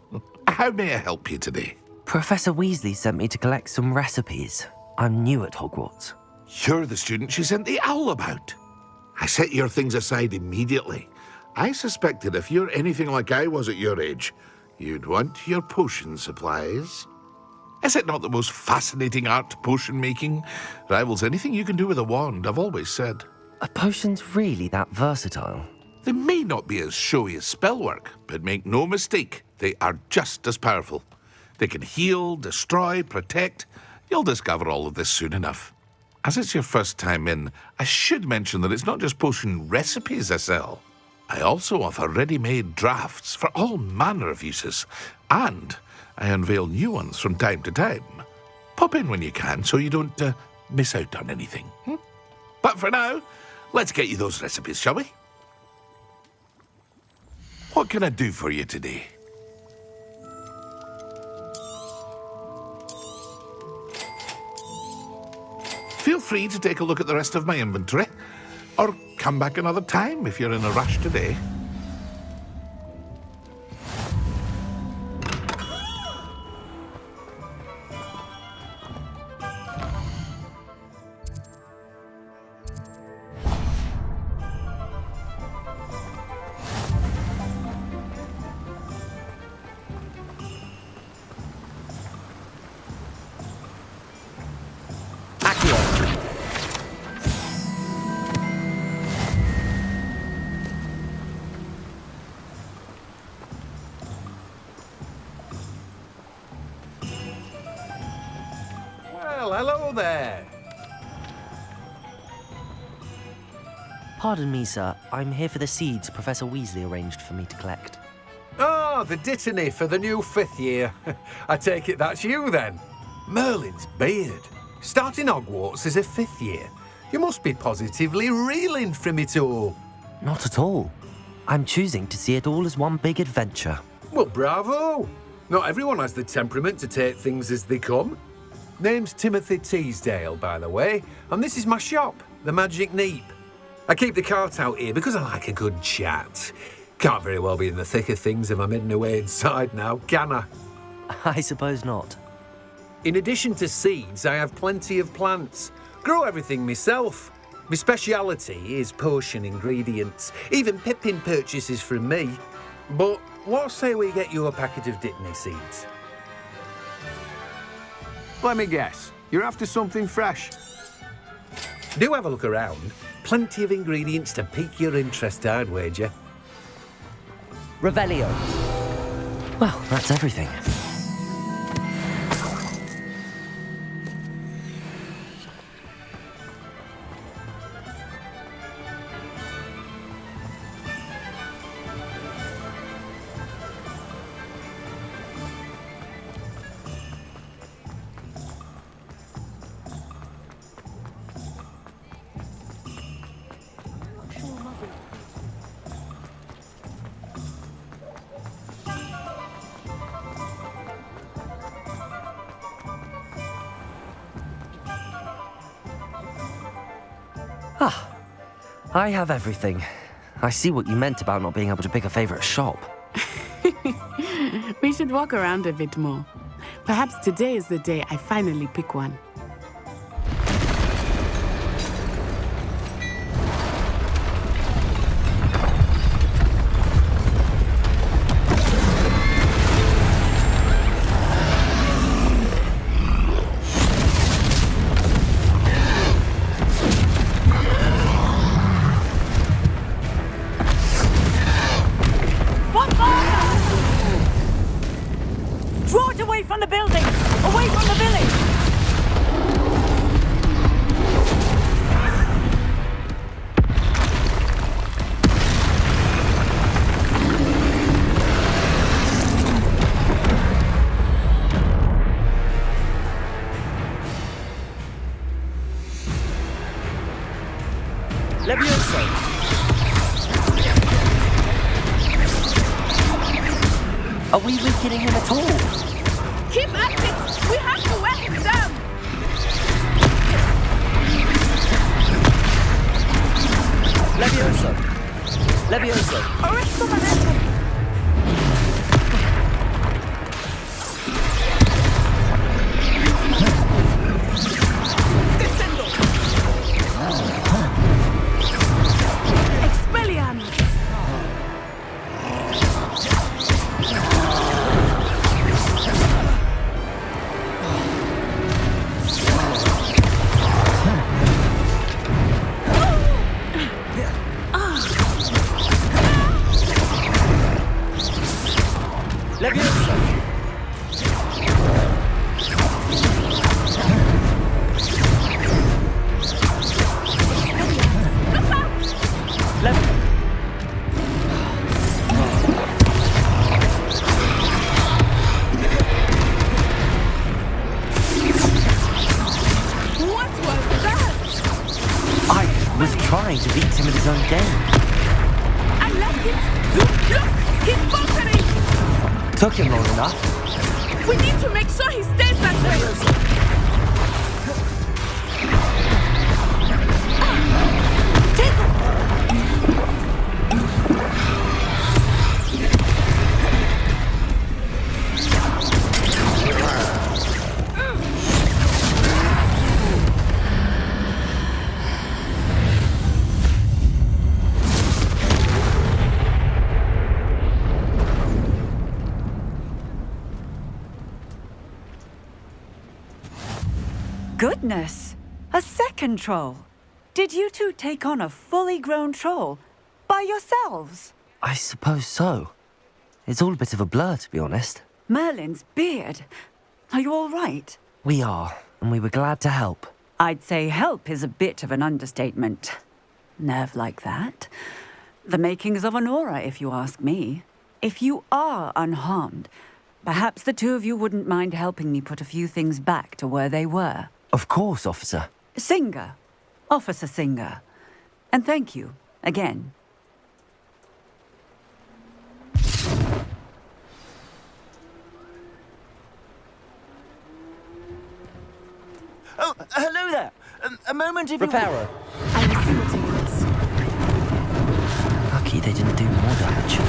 How may I help you today? Professor Weasley sent me to collect some recipes. I'm new at Hogwarts. You're the student she sent the owl about. I set your things aside immediately. I suspected if you're anything like I was at your age, you'd want your potion supplies. Is it not the most fascinating art, potion making? Rivals anything you can do with a wand, I've always said. Are potions really that versatile? They may not be as showy as spellwork, but make no mistake, they are just as powerful. They can heal, destroy, protect. You'll discover all of this soon enough. As it's your first time in, I should mention that it's not just potion recipes I sell. I also offer ready-made drafts for all manner of uses, and I unveil new ones from time to time. Pop in when you can so you don't miss out on anything. But for now, let's get you those recipes, shall we? What can I do for you today? Feel free to take a look at the rest of my inventory, or come back another time if you're in a rush today. Well, hello there. Pardon me, sir. I'm here for the seeds Professor Weasley arranged for me to collect. Oh, the dittany for the new 5th year. I take it that's you, then. Merlin's beard. Starting Hogwarts as a 5th year. You must be positively reeling from it all. Not at all. I'm choosing to see it all as one big adventure. Well, bravo. Not everyone has the temperament to take things as they come. Name's Timothy Teasdale, by the way, and this is my shop, the Magic Neep. I keep the cart out here because I like a good chat. Can't very well be in the thick of things if I'm hidden away inside now, can I? I suppose not. In addition to seeds, I have plenty of plants. Grow everything myself. My speciality is potion ingredients. Even Pippin purchases from me. But what say we get you a packet of Dittany seeds? Let me guess. You're after something fresh. Do have a look around. Plenty of ingredients to pique your interest, I'd wager. Revelio. Well, that's everything. Ah, I have everything. I see what you meant about not being able to pick a favourite shop. We should walk around a bit more. Perhaps today is the day I finally pick one. Draw it away from the building! Away from the village! Are we weakening him at all? Keep at it! We have to wear him down! Levioso! Levioso! Arresto momentum! Descendo! Expelliarmus! Levioso! What was that? I was trying to beat him at his own game. I like it! Look! He's faltering! Took him long enough. We need to make sure he stays that way! Goodness! A second troll! Did you two take on a fully grown troll? By yourselves? I suppose so. It's all a bit of a blur, to be honest. Merlin's beard. Are you all right? We are, and we were glad to help. I'd say help is a bit of an understatement. Nerve like that. The makings of an aura, if you ask me. If you are unharmed, perhaps the two of you wouldn't mind helping me put a few things back to where they were. Of course, officer. Singer. Officer Singer. And thank you, again. Oh, hello there. A moment if Reparo. I will see what he wants. Lucky they didn't do more damage.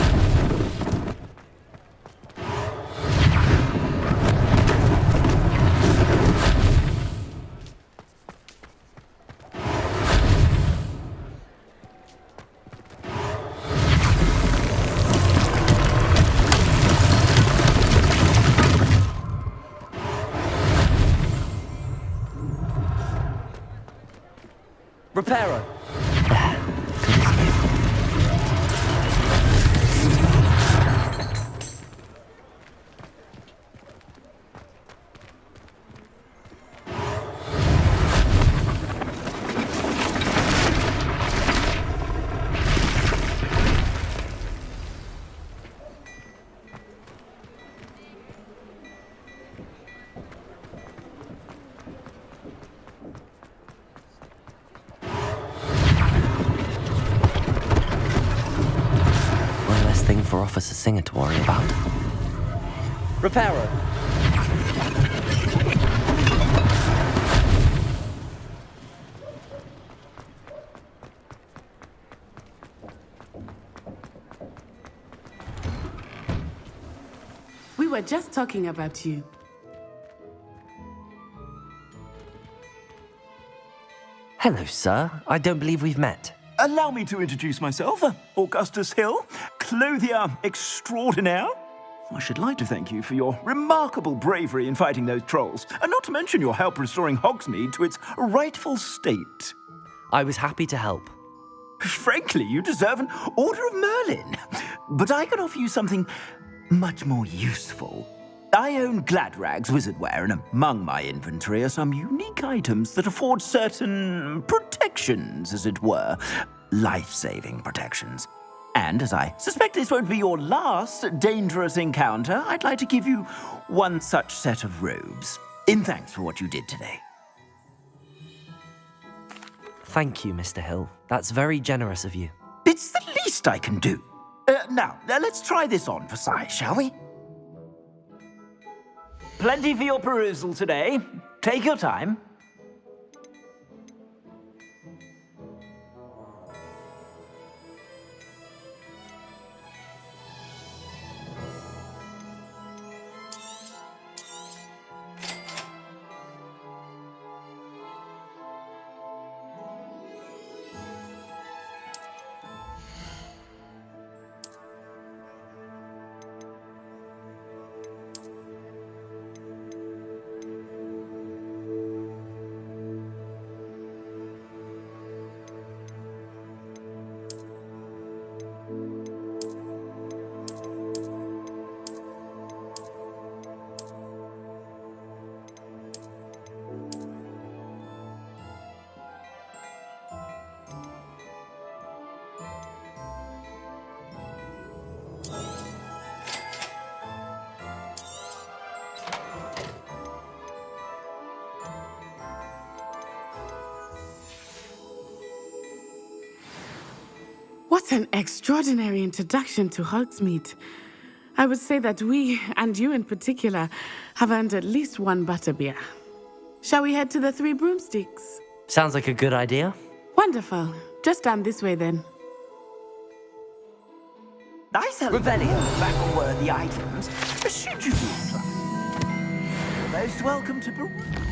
Reparo. Thing for Officer Singer to worry about. Reparo. We were just talking about you. Hello, sir. I don't believe we've met. Allow me to introduce myself, Augustus Hill, clothier extraordinaire. I should like to thank you for your remarkable bravery in fighting those trolls, and not to mention your help restoring Hogsmeade to its rightful state. I was happy to help. Frankly, you deserve an Order of Merlin. But I can offer you something much more useful. I own Gladrag's wizardware, and among my inventory are some unique items that afford certain protections, as it were. Life-saving protections. And as I suspect this won't be your last dangerous encounter, I'd like to give you one such set of robes, in thanks for what you did today. Thank you, Mr. Hill. That's very generous of you. It's the least I can do. Now, let's try this on for size, shall we? Plenty for your perusal today. Take your time. What an extraordinary introduction to Hogsmeade. I would say that we, and you in particular, have earned at least one butterbeer. Shall we head to the Three Broomsticks? Sounds like a good idea. Wonderful. Just down this way then. I sell battle-worthy items, should you be inclined. You're most welcome to peruse.